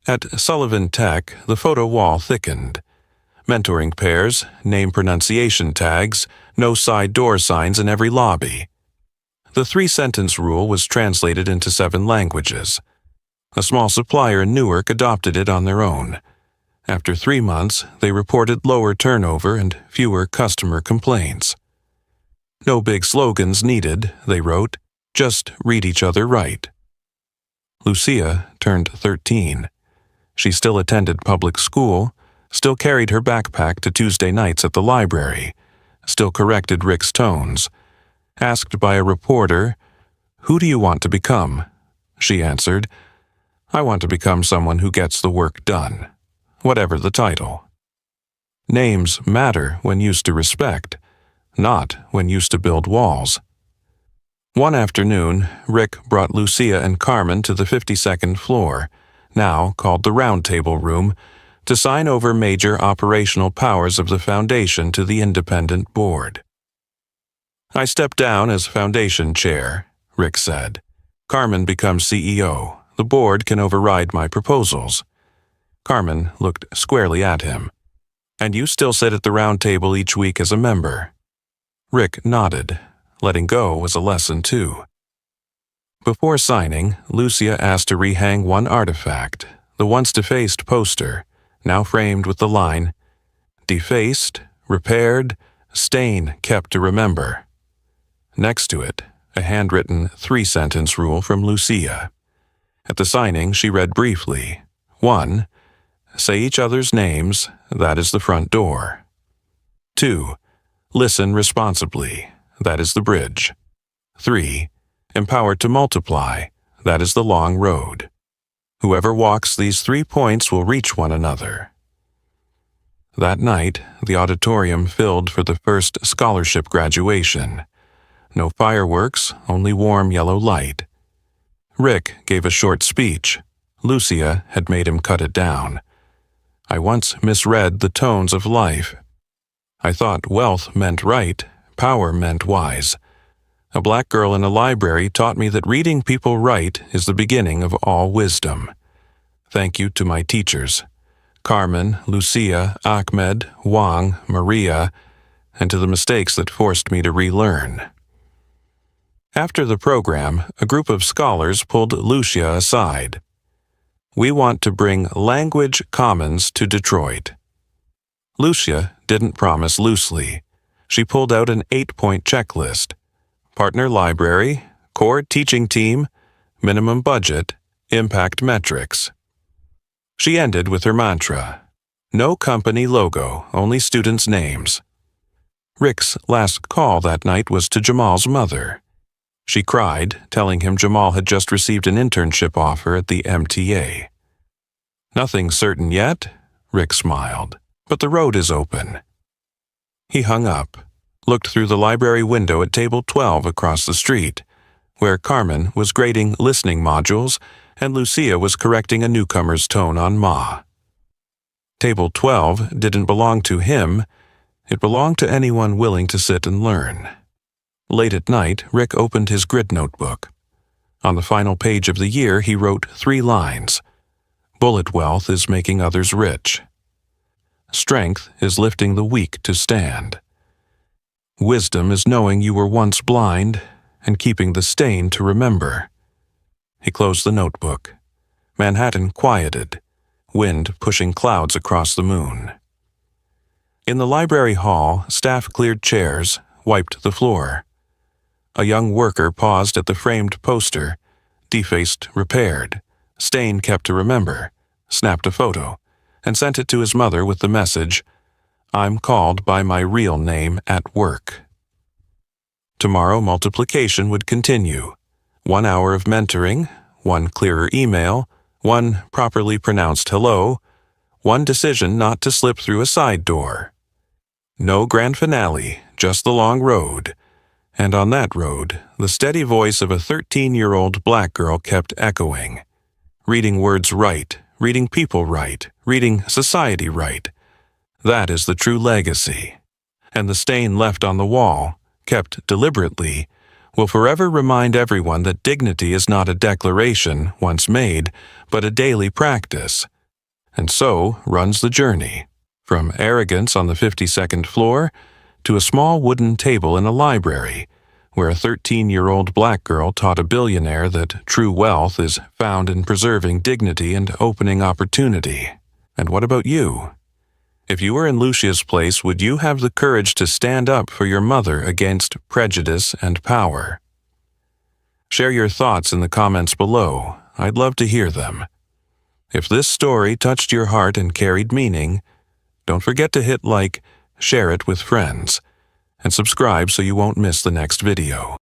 At Sullivan Tech, the photo wall thickened. Mentoring pairs, name pronunciation tags, no side door signs in every lobby. The 3-sentence rule was translated into 7 languages. A small supplier in Newark adopted it on their own. After 3 months, they reported lower turnover and fewer customer complaints. "No big slogans needed," they wrote, "just read each other right." Lucia turned 13. She still attended public school, still carried her backpack to Tuesday nights at the library, still corrected Rick's tones. Asked by a reporter, "Who do you want to become?" she answered, "I want to become someone who gets the work done, whatever the title." Names matter when used to respect, not when used to build walls. One afternoon, Rick brought Lucia and Carmen to the 52nd floor, now called the Round Table Room, to sign over major operational powers of the foundation to the independent board. "I step down as foundation chair," Rick said. "Carmen becomes CEO. The board can override my proposals." Carmen looked squarely at him. "And you still sit at the round table each week as a member." Rick nodded. Letting go was a lesson too. Before signing, Lucia asked to rehang one artifact, the once defaced poster, now framed with the line, "Defaced, repaired, stain kept to remember." Next to it, a handwritten 3-sentence rule from Lucia. At the signing, she read briefly, 1. Say each other's names, that is the front door. 2. Listen responsibly, that is the bridge. 3. Empowered to multiply, that is the long road. Whoever walks these 3 points will reach one another. That night, the auditorium filled for the first scholarship graduation. No fireworks, only warm yellow light. Rick gave a short speech. Lucia had made him cut it down. "I once misread the tones of life. I thought wealth meant right, power meant wise. A black girl in a library taught me that reading people right is the beginning of all wisdom. Thank you to my teachers, Carmen, Lucia, Ahmed, Wang, Maria, and to the mistakes that forced me to relearn." After the program, a group of scholars pulled Lucia aside. "We want to bring language commons to Detroit." Lucia didn't promise loosely. She pulled out an 8-point checklist. Partner library, core teaching team, minimum budget, impact metrics. She ended with her mantra, "No company logo, only students' names." Rick's last call that night was to Jamal's mother. She cried, telling him Jamal had just received an internship offer at the MTA. "Nothing certain yet," Rick smiled, "but the road is open." He hung up, looked through the library window at table 12 across the street, where Carmen was grading listening modules and Lucia was correcting a newcomer's tone on Ma. Table 12 didn't belong to him, it belonged to anyone willing to sit and learn. Late at night, Rick opened his grid notebook. On the final page of the year, he wrote 3 lines. "Bullet wealth is making others rich. Strength is lifting the weak to stand. Wisdom is knowing you were once blind and keeping the stain to remember." He closed the notebook. Manhattan quieted, wind pushing clouds across the moon. In the library hall, staff cleared chairs, wiped the floor. A young worker paused at the framed poster, defaced, repaired, stain kept to remember, snapped a photo, and sent it to his mother with the message, "I'm called by my real name at work." Tomorrow multiplication would continue. 1 hour of mentoring, 1 clearer email, 1 properly pronounced hello, 1 decision not to slip through a side door. No grand finale, just the long road. And on that road, the steady voice of a 13-year-old black girl kept echoing. Reading words right, reading people right, reading society right. That is the true legacy. And the stain left on the wall, kept deliberately, will forever remind everyone that dignity is not a declaration once made, but a daily practice. And so runs the journey, from arrogance on the 52nd floor to a small wooden table in a library, where a 13-year-old black girl taught a billionaire that true wealth is found in preserving dignity and opening opportunity. And what about you? If you were in Lucia's place, would you have the courage to stand up for your mother against prejudice and power? Share your thoughts in the comments below. I'd love to hear them. If this story touched your heart and carried meaning, don't forget to hit like, share it with friends, and subscribe so you won't miss the next video.